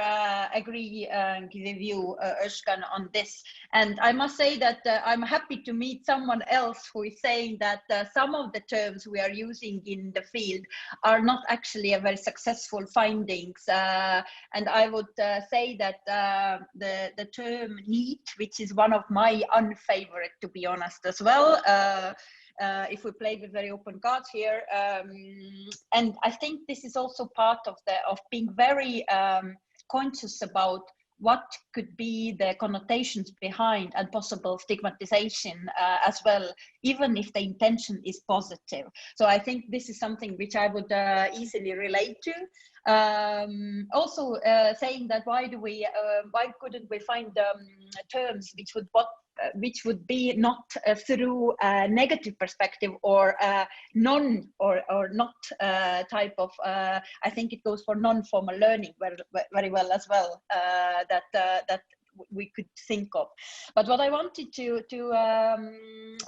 agree with you, Özgehan, on this. And I must say that I'm happy to meet someone else who is saying that some of the terms we are using in the field are not actually a very successful findings. And I would say that the term NEET, which is one of my unfavorite, to be honest, as well, if we play with very open cards here, and I think this is also part of being very conscious about what could be the connotations behind and possible stigmatization as well, even if the intention is positive. So I think this is something which I would easily relate to. Also saying that why couldn't we find terms which would be not through a negative perspective or non or not type of, I think it goes for non-formal learning very well as well, that we could think of. But what I wanted to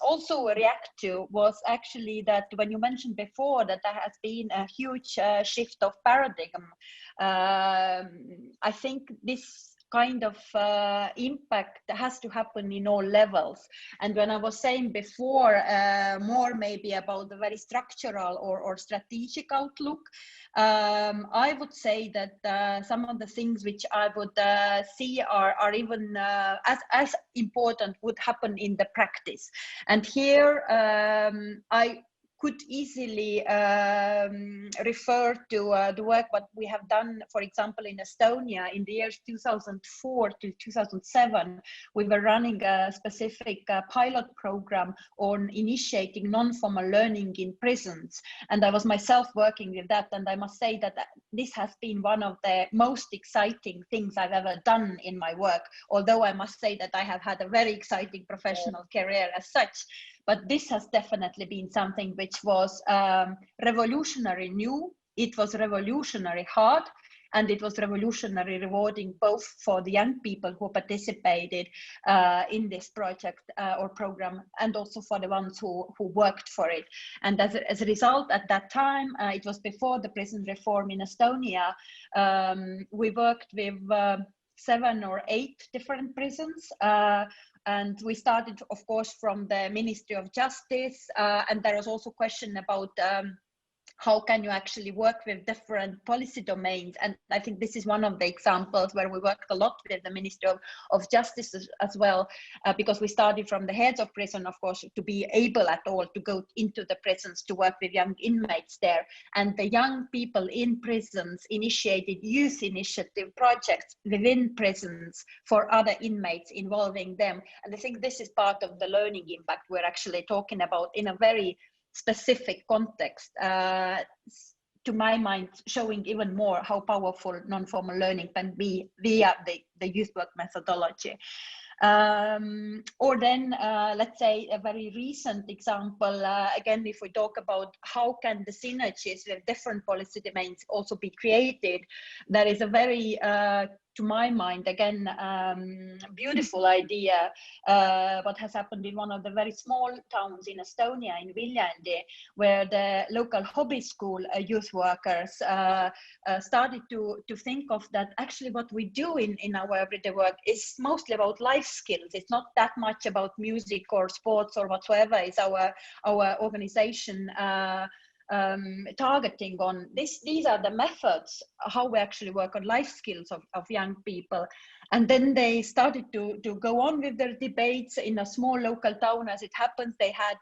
also react to was actually that when you mentioned before that there has been a huge shift of paradigm, I think this kind of impact has to happen in all levels. And when I was saying before, more maybe about the very structural or strategic outlook, I would say that some of the things which I would see are even as important would happen in the practice. And here I could easily refer to the work what we have done, for example, in Estonia in the years 2004 to 2007. We were running a specific pilot program on initiating non-formal learning in prisons. And I was myself working with that. And I must say that this has been one of the most exciting things I've ever done in my work. Although I must say that I have had a very exciting professional career as such. But this has definitely been something which was revolutionary new. It was revolutionary hard, and it was revolutionary rewarding both for the young people who participated in this project or program, and also for the ones who worked for it. And as a result, at that time, it was before the prison reform in Estonia, we worked with 7 or 8 different prisons. And we started, of course, from the Ministry of Justice. And there was also a question about how can you actually work with different policy domains? And I think this is one of the examples where we worked a lot with the Ministry of Justice as well, because we started from the heads of prison, of course, to be able at all to go into the prisons to work with young inmates there. And the young people in prisons initiated youth initiative projects within prisons for other inmates, involving them. And I think this is part of the learning impact we're actually talking about in a very specific context, to my mind, showing even more how powerful non-formal learning can be via the youth work methodology. Or then, let's say, a very recent example, again, if we talk about how can the synergies with different policy domains also be created, there is a very, to my mind, again, beautiful idea, what has happened in one of the very small towns in Estonia, in Ülly, where the local hobby school youth workers started to think of that actually what we do in our everyday work is mostly about life skills. It's not that much about music or sports or whatsoever. It's our organization targeting on this. These are the methods how we actually work on life skills of young people. And then they started to go on with their debates in a small local town. As it happens, they had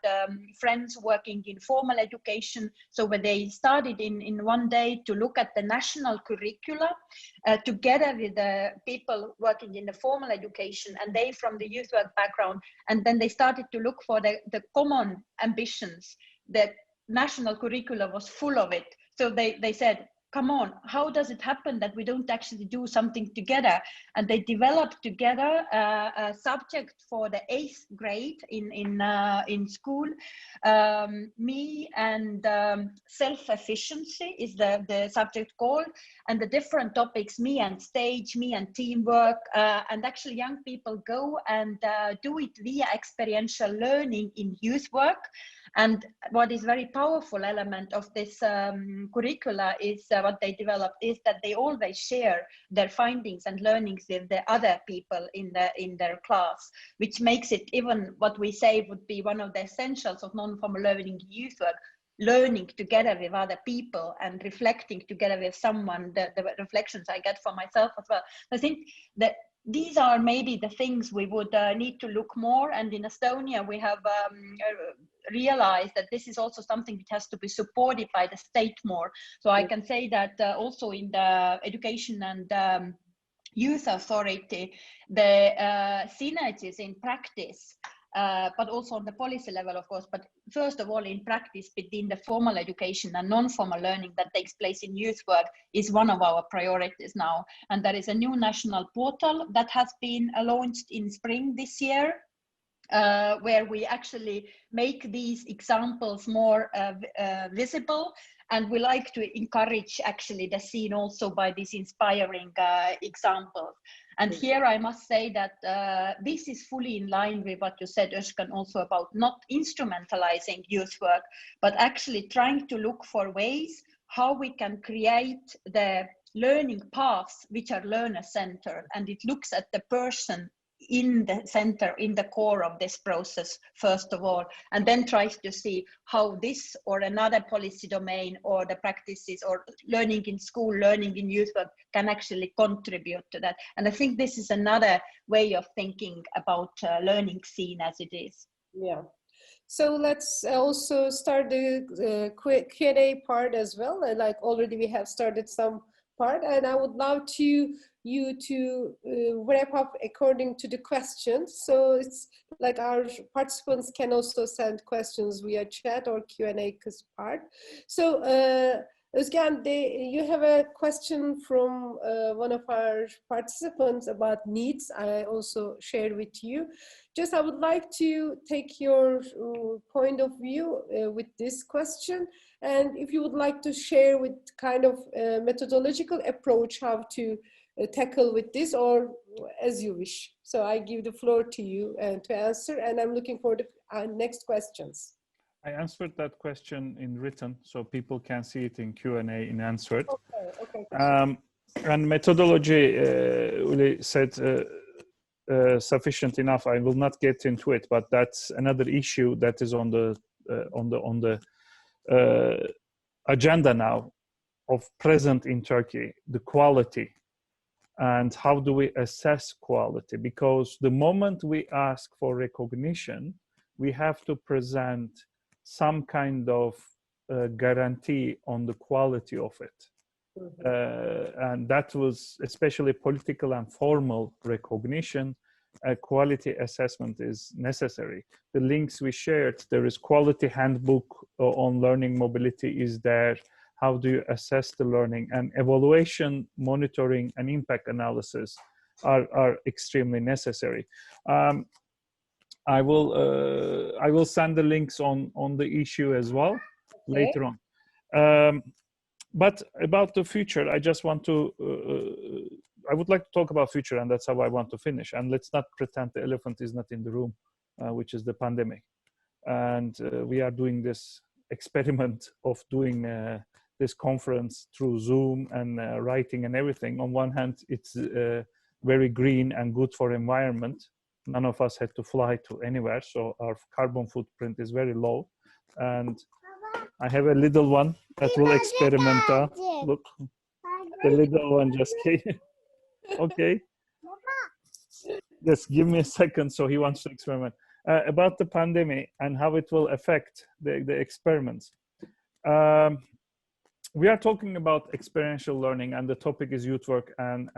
friends working in formal education. So when they started in one day to look at the national curricula together with the people working in the formal education, and they from the youth work background. And then they started to look for the common ambitions. The national curricula was full of it. So they said, come on, how does it happen that we don't actually do something together? And they developed together a subject for the 8th grade in school. Me and self-efficiency is the subject called, and the different topics, me and stage, me and teamwork, and actually young people go and do it via experiential learning in youth work. And what is very powerful element of this curricula is what they developed is that they always share their findings and learnings with the other people in their class, which makes it even what we say would be one of the essentials of non-formal learning in youth work, learning together with other people and reflecting together with someone, the reflections I get for myself as well. I think that these are maybe the things we would need to look more. And in Estonia, we have realized that this is also something that has to be supported by the state more. So I can say that also in the Education and Youth Authority, the synergies in practice, but also on the policy level, of course, but first of all in practice between the formal education and non-formal learning that takes place in youth work is one of our priorities now. And there is a new national portal that has been launched in spring this year, where we actually make these examples more visible. And we like to encourage actually the scene also by these inspiring examples. And here I must say that this is fully in line with what you said, Özgehan, also about not instrumentalizing youth work, but actually trying to look for ways how we can create the learning paths which are learner-centered, and it looks at the person in the center, in the core of this process, first of all, and then tries to see how this or another policy domain or the practices or learning in school, learning in youth work can actually contribute to that. And I think this is another way of thinking about learning scene as it is. Yeah. So let's also start the quick Q&A part as well. Like already we have started some part, and I would love you to wrap up according to the questions. So it's like our participants can also send questions via chat or Q&A part. So Özgehan, you have a question from one of our participants about needs. I also shared with you. Just I would like to take your point of view with this question. And if you would like to share with kind of methodological approach how to tackle with this, or as you wish. So I give the floor to you to answer, and I'm looking for the next questions. I answered that question in written, so people can see it in Q&A in answered. Okay. And methodology, Ülly said sufficient enough. I will not get into it, but that's another issue that is on the agenda now of present in Turkey, the quality. And how do we assess quality? Because the moment we ask for recognition, we have to present some kind of guarantee on the quality of it. And that was especially political and formal recognition. A quality assessment is necessary. The links we shared, there is quality handbook on learning mobility is there. How do you assess the learning? And evaluation, monitoring, and impact analysis are extremely necessary. I will send the links on the issue as well later on. But about the future, I just want to, I would like to talk about future, and that's how I want to finish. And let's not pretend the elephant is not in the room, which is the pandemic. And we are doing this experiment of doing this conference through Zoom and writing and everything. On one hand, it's very green and good for environment. None of us had to fly to anywhere, so our carbon footprint is very low. And I have a little one that will experiment. Look, the little one just came. Okay. Just give me a second. So he wants to experiment. About the pandemic and how it will affect the experiments. We are talking about experiential learning, and the topic is youth work and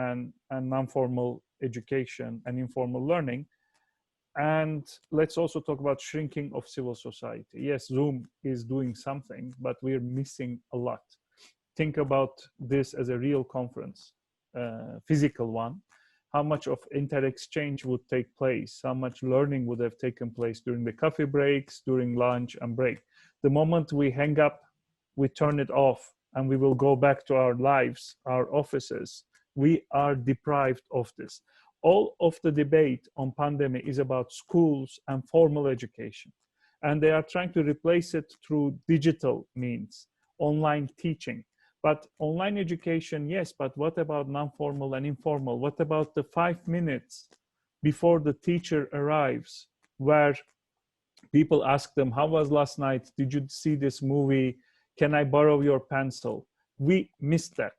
non-formal education and informal learning. And let's also talk about shrinking of civil society. Yes, Zoom is doing something, but we're missing a lot. Think about this as a real conference, physical one. How much of inter-exchange would take place? How much learning would have taken place during the coffee breaks, during lunch and break? The moment we hang up, we turn it off, and we will go back to our lives, our offices. We are deprived of this. All of the debate on pandemic is about schools and formal education. And they are trying to replace it through digital means, online teaching. But online education, yes, but what about non-formal and informal? What about the 5 minutes before the teacher arrives, where people ask them, how was last night? Did you see this movie? Can I borrow your pencil? We missed that.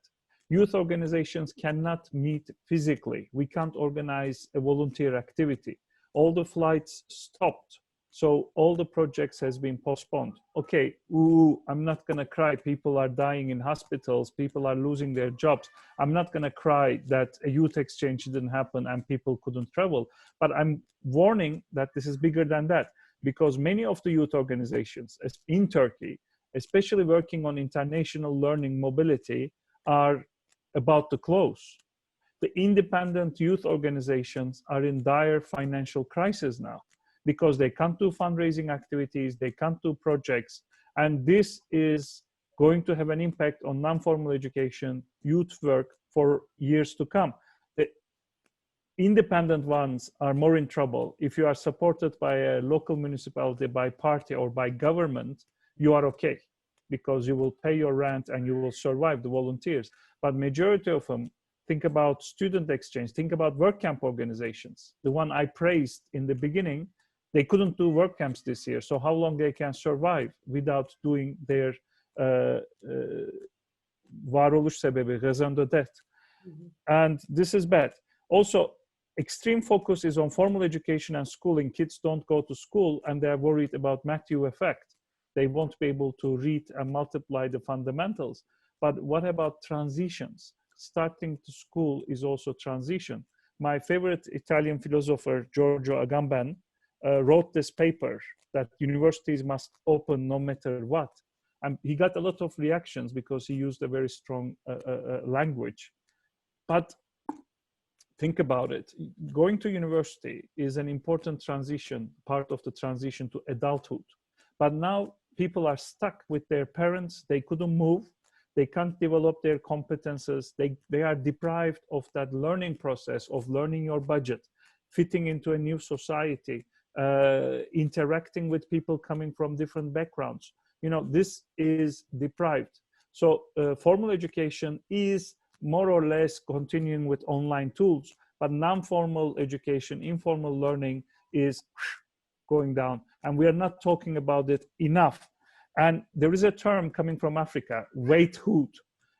Youth organizations cannot meet physically. We can't organize a volunteer activity. All the flights stopped. So all the projects has been postponed. Okay, I'm not gonna cry. People are dying in hospitals. People are losing their jobs. I'm not gonna cry that a youth exchange didn't happen and people couldn't travel. But I'm warning that this is bigger than that, because many of the youth organizations in Turkey, especially working on international learning mobility, are about to close. The independent youth organizations are in dire financial crisis now because they can't do fundraising activities, they can't do projects, and this is going to have an impact on non-formal education, youth work for years to come. The independent ones are more in trouble. If you are supported by a local municipality, by party, or by government, you are okay, because you will pay your rent and you will survive, the volunteers. But majority of them, think about student exchange, think about work camp organizations. The one I praised in the beginning, they couldn't do work camps this year. So how long they can survive without doing their varoluş sebebi, raison d'être. And this is bad. Also, extreme focus is on formal education and schooling. Kids don't go to school and they're worried about Matthew effect. They won't be able to read and multiply the fundamentals. But what about transitions? Starting to school is also transition. My favorite Italian philosopher, Giorgio Agamben, wrote this paper that universities must open no matter what. And he got a lot of reactions because he used a very strong language. But think about it. Going to university is an important transition, part of the transition to adulthood. But now people are stuck with their parents. They couldn't move. They can't develop their competences. They are deprived of that learning process of learning your budget, fitting into a new society, interacting with people coming from different backgrounds. You know, this is deprived. So formal education is more or less continuing with online tools, but non-formal education, informal learning is going down. And we are not talking about it enough. And there is a term coming from Africa, waithood.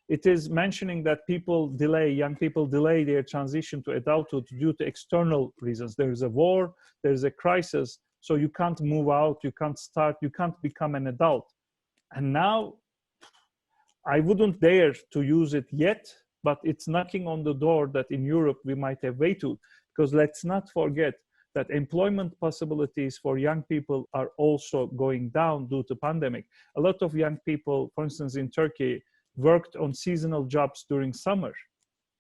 It is mentioning that young people delay their transition to adulthood due to external reasons. There is a war, there is a crisis, so you can't move out, you can't start, you can't become an adult. And now, I wouldn't dare to use it yet, but it's knocking on the door that in Europe we might have waithood, because let's not forget that employment possibilities for young people are also going down due to pandemic. A lot of young people, for instance, in Turkey, worked on seasonal jobs during summer.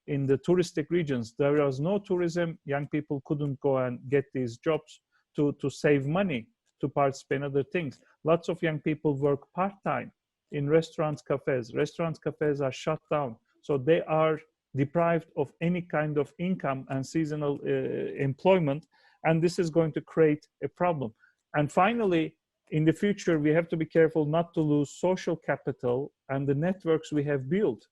In the touristic regions, there was no tourism. Young people couldn't go and get these jobs to save money, to participate in other things. Lots of young people work part-time in restaurants, cafes. Restaurants, cafes are shut down. So they are deprived of any kind of income and seasonal employment. And this is going to create a problem. And finally, in the future, we have to be careful not to lose social capital and the networks we have built,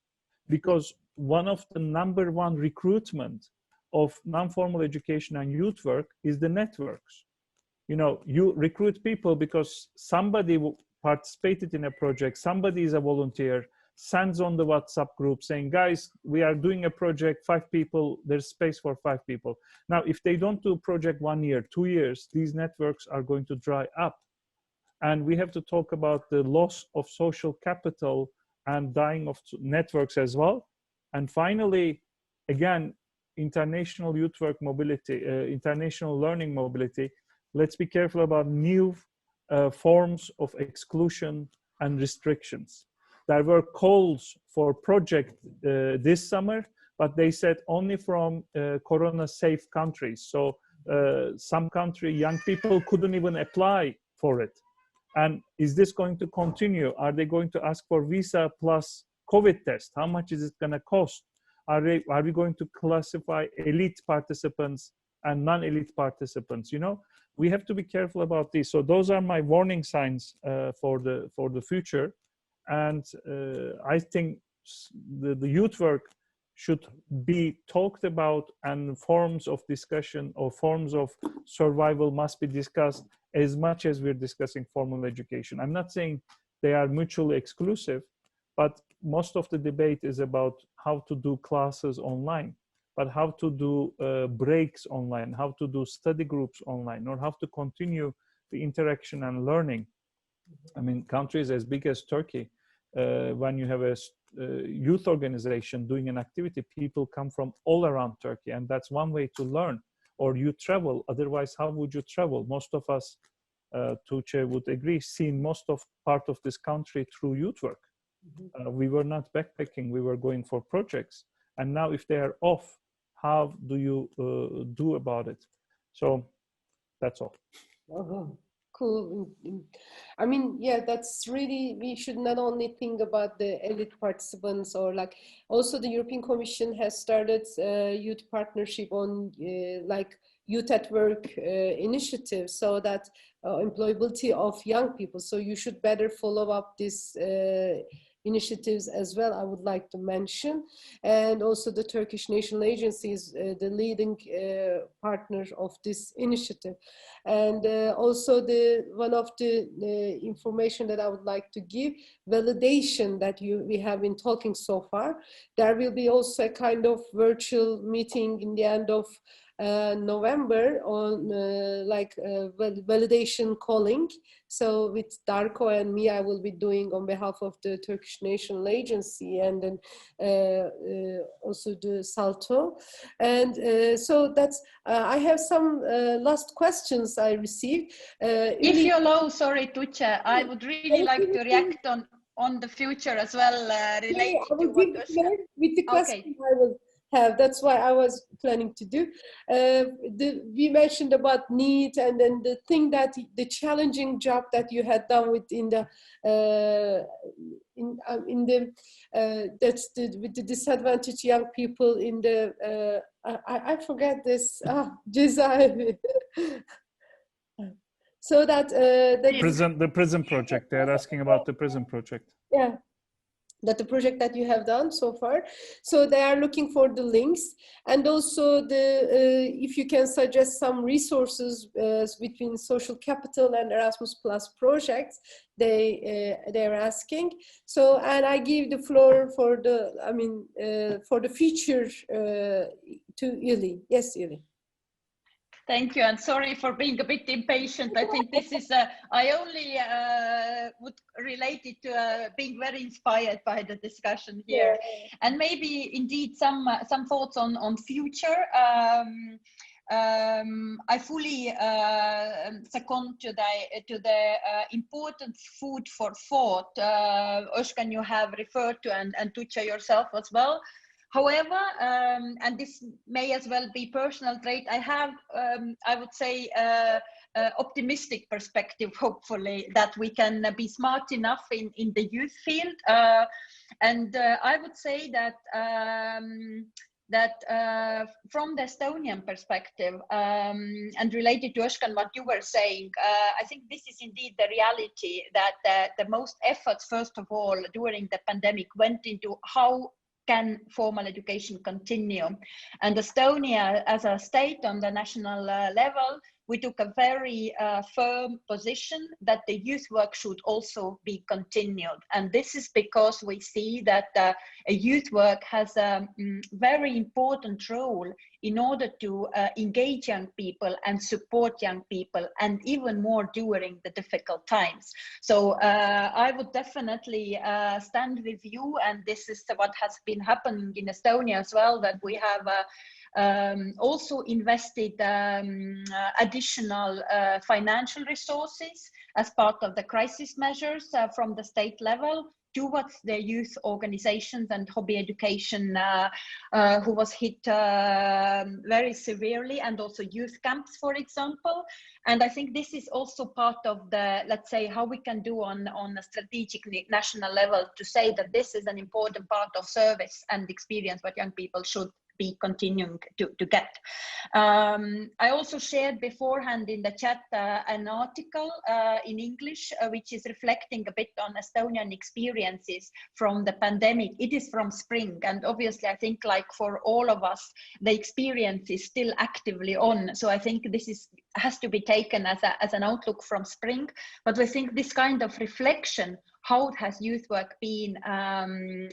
because one of the number one recruitment of non-formal education and youth work is the networks. You know, you recruit people because somebody participated in a project, somebody is a volunteer, sends on the WhatsApp group saying, guys, we are doing a project, 5 people, there's space for 5 people. Now, if they don't do a project 1 year, 2 years, these networks are going to dry up. And we have to talk about the loss of social capital and dying of networks as well. And finally, again, international youth work mobility, international learning mobility. Let's be careful about new forms of exclusion and restrictions. There were calls for project this summer, but they said only from corona-safe countries. So some country, young people couldn't even apply for it. And is this going to continue? Are they going to ask for visa plus COVID test? How much is it going to cost? Are we going to classify elite participants and non-elite participants? You know, we have to be careful about this. So those are my warning signs for the future. And I think the youth work should be talked about, and forms of discussion or forms of survival must be discussed as much as we're discussing formal education. I'm not saying they are mutually exclusive, but most of the debate is about how to do classes online, but how to do breaks online, how to do study groups online, or how to continue the interaction and learning. I mean, countries as big as Turkey, when you have a youth organization doing an activity, people come from all around Turkey, and that's one way to learn. Or you travel, otherwise how would you travel? Most of us, Tuğçe would agree, seen most of part of this country through youth work. We were not backpacking, we were going for projects. And now if they are off, how do you do about it? So that's all. Cool. I mean, yeah, that's really, we should not only think about the elite participants, or like also the European Commission has started youth partnership on like youth at work initiative, so that employability of young people. So you should better follow up this initiatives as well, I would like to mention. And also the Turkish National Agency is the leading partner of this initiative. And also one of the information that I would like to give, validation that we have been talking so far. There will be also a kind of virtual meeting in the end of November on validation calling. So with Darko and me, I will be doing on behalf of the Turkish National Agency, and then also the Salto. And so that's, I have some last questions I received. If you allow, sorry, Tuğçe, I would really like to react on the future as well, related to what Özgehan. With the question I will have, that's why I was planning to do. We mentioned about need, and then the thing that the challenging job that you had done with with the disadvantaged young people in the I forget this Cezayir. So that the prison project. They're asking about the prison project. Yeah, that the project that you have done so far. So they are looking for the links, and also if you can suggest some resources between social capital and Erasmus Plus projects, they're asking. So, and I give the floor for the future to Ülly. Yes, Ülly. Thank you, and sorry for being a bit impatient. I think this is, I only would relate it to being very inspired by the discussion here. Yeah. And maybe indeed some thoughts on future. I fully second to the importance food for thought. Özgehan, you have referred to, and Tuğçe yourself as well. However, and this may as well be personal trait, I have, I would say, optimistic perspective, hopefully, that we can be smart enough in the youth field. And I would say that from the Estonian perspective, and related to Özgehan, what you were saying, I think this is indeed the reality, that the most efforts, first of all, during the pandemic went into how can formal education continue. And Estonia, as a state on the national level, we took a very firm position that the youth work should also be continued. And this is because we see that youth work has a very important role in order to engage young people and support young people, and even more during the difficult times. So I would definitely stand with you, and this is what has been happening in Estonia as well, that we have also invested additional financial resources as part of the crisis measures from the state level towards the youth organizations and hobby education who was hit very severely, and also youth camps, for example. And I think this is also part of the, let's say, how we can do on a strategic national level to say that this is an important part of service and experience what young people should be continuing to get. I also shared beforehand in the chat an article in English, which is reflecting a bit on Estonian experiences from the pandemic. It is from spring, and obviously I think, like for all of us, the experience is still actively on. So I think this has to be taken as an outlook from spring. But I think this kind of reflection, how has youth work been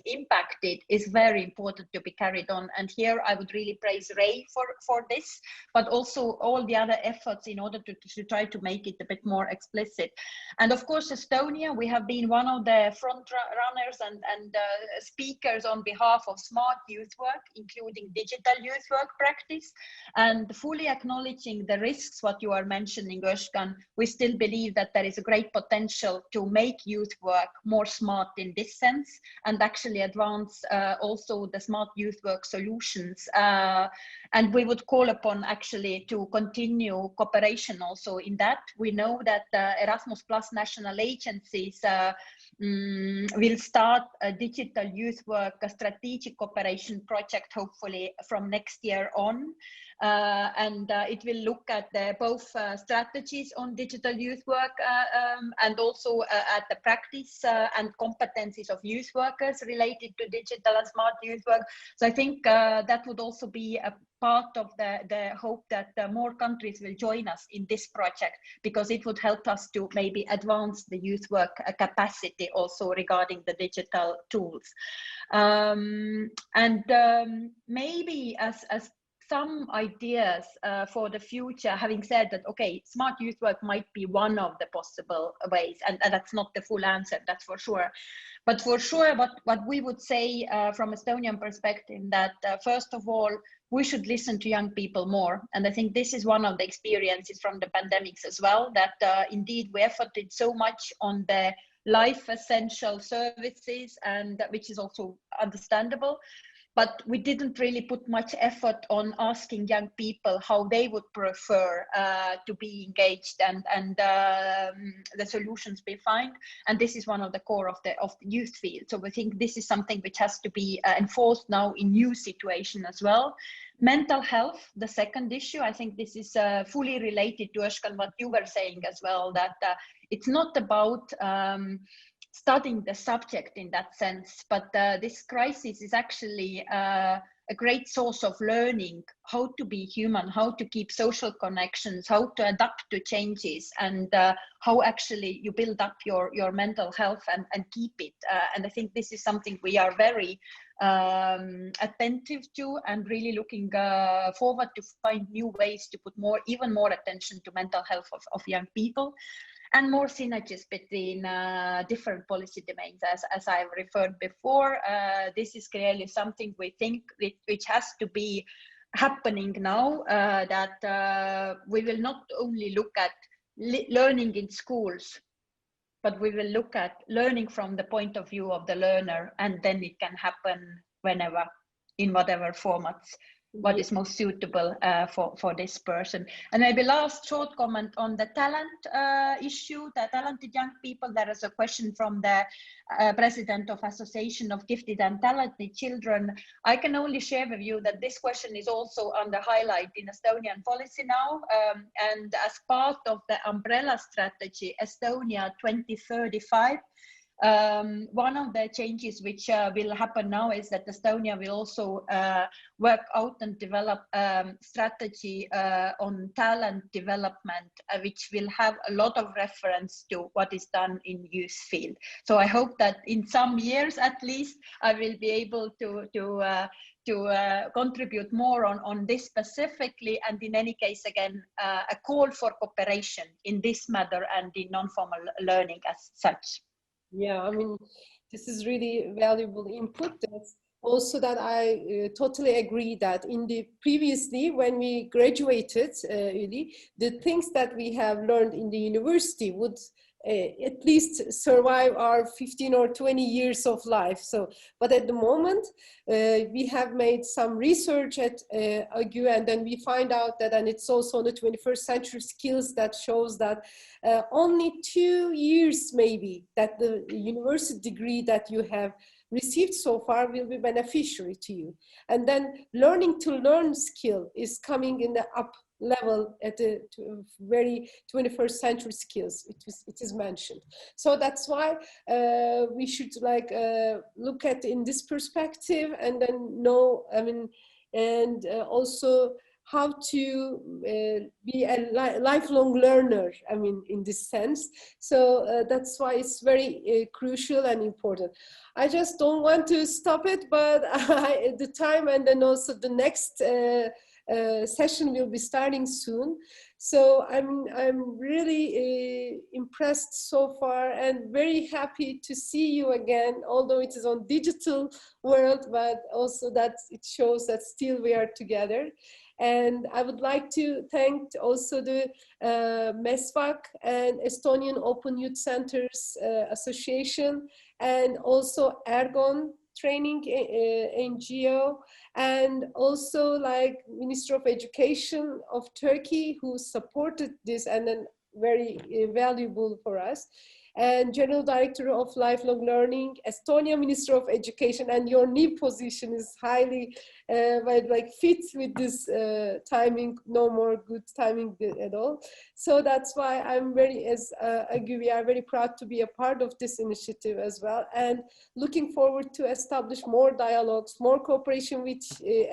impacted, is very important to be carried on. And here I would really praise Ray for this, but also all the other efforts in order to try to make it a bit more explicit. And of course, Estonia, we have been one of the front runners and speakers on behalf of smart youth work, including digital youth work practice, and fully acknowledging the risks, what you are mentioning, Özgehan. We still believe that there is a great potential to make youth work more smart in this sense, and actually advance also the smart youth work solutions. And we would call upon actually to continue cooperation also in that. We know that Erasmus Plus national agencies will start a digital youth work, a strategic cooperation project, hopefully from next year on. And it will look at both strategies on digital youth work and also at the practice and competencies of youth workers related to digital and smart youth work. So I think that would also be a part of the hope that more countries will join us in this project, because it would help us to maybe advance the youth work capacity also regarding the digital tools. And maybe as some ideas for the future, having said that, okay, smart youth work might be one of the possible ways, and that's not the full answer, that's for sure. But for sure, what we would say from Estonian perspective, that first of all, we should listen to young people more. And I think this is one of the experiences from the pandemics as well, that indeed we efforted so much on the life essential services, and which is also understandable. But we didn't really put much effort on asking young people how they would prefer to be engaged, and the solutions we find. And this is one of the core of the youth field. So we think this is something which has to be enforced now in new situation as well. Mental health, the second issue, I think this is fully related to Özgehan, what you were saying as well, that it's not about studying the subject in that sense, but this crisis is actually a great source of learning how to be human, how to keep social connections, how to adapt to changes, and how actually you build up your mental health and keep it. And I think this is something we are very attentive to, and really looking forward to find new ways to put even more attention to mental health of young people. And more synergies between different policy domains, as I referred before. This is clearly something we think which has to be happening now, that we will not only look at learning in schools, but we will look at learning from the point of view of the learner, and then it can happen whenever, in whatever formats, what is most suitable for this person. And maybe last short comment on the talent issue, the talented young people. There is a question from the president of Association of Gifted and Talented Children. I can only share with you that this question is also under highlight in Estonian policy now, and as part of the umbrella strategy Estonia 2035, one of the changes which will happen now is that Estonia will also work out and develop strategy on talent development, which will have a lot of reference to what is done in youth field. So I hope that in some years at least I will be able to contribute more on this specifically, and in any case, again, a call for cooperation in this matter and in non-formal learning as such. Yeah, I mean, this is really valuable input. That's also that I totally agree that in the previously, when we graduated, Ülly, the things that we have learned in the university would at least survive our 15 or 20 years of life. So, but at the moment, we have made some research at AGÜ, and then we find out that, and it's also on the 21st century skills, that shows that only 2 years maybe that the university degree that you have received so far will be beneficiary to you. And then learning to learn skill is coming in the up level at the very 21st century skills, it is mentioned. So that's why we should look at in this perspective, and then know, I mean, and also how to be a lifelong learner, I mean, in this sense. So that's why it's very crucial and important. I just don't want to stop it, but the time, and then also the next session will be starting soon. So I'm really impressed so far, and very happy to see you again, although it is on digital world, but also that it shows that still we are together. And I would like to thank also the MESVAC and Estonian Open Youth Centers Association, and also Ergon Training NGO, and also like Ministry of Education of Turkey, who supported this and then very valuable for us, and General Director of Lifelong Learning, Estonia Minister of Education, and your new position is highly fit with this timing, no more good timing at all. So that's why I'm very, as AGÜ, we are very proud to be a part of this initiative as well, and looking forward to establish more dialogues, more cooperation with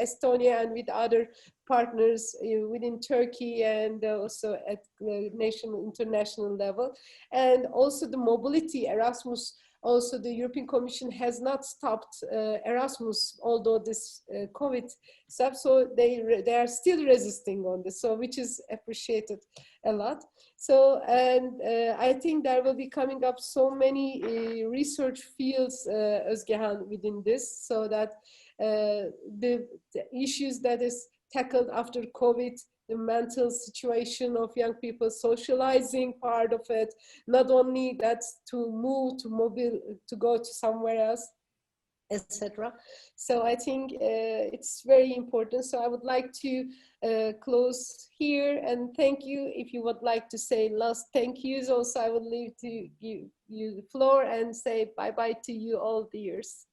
Estonia and with other partners within Turkey and also at the national, international level. And also the mobility, Erasmus, also the European Commission has not stopped Erasmus, although this COVID stuff, so they are still resisting on this, so which is appreciated a lot. So, and I think there will be coming up so many research fields, Özgehan, within this, so that the issues that is tackled after COVID, the mental situation of young people, socializing part of it, not only that to move, to mobile, to go to somewhere else, etc. So I think it's very important. So I would like to close here and thank you. If you would like to say last thank yous, also I would leave to give you the floor and say bye-bye to you all dears.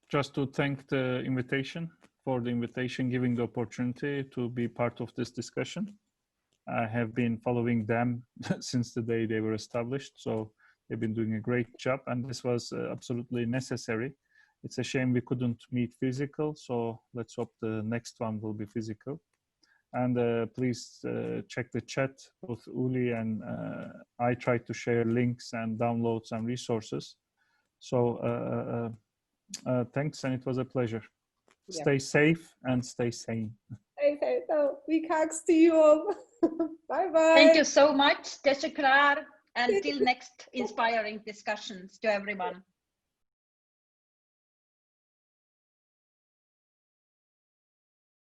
Just to thank the invitation, giving the opportunity to be part of this discussion. I have been following them since the day they were established, so they've been doing a great job, and this was absolutely necessary. It's a shame we couldn't meet physical, so let's hope the next one will be physical. And please check the chat, both Ülly and I tried to share links and downloads and resources. So thanks, and it was a pleasure. Yeah. Stay safe and stay sane. Okay, so big hugs to you all. Bye-bye. Thank you so much. Teşekkürler. Until next inspiring discussions to everyone.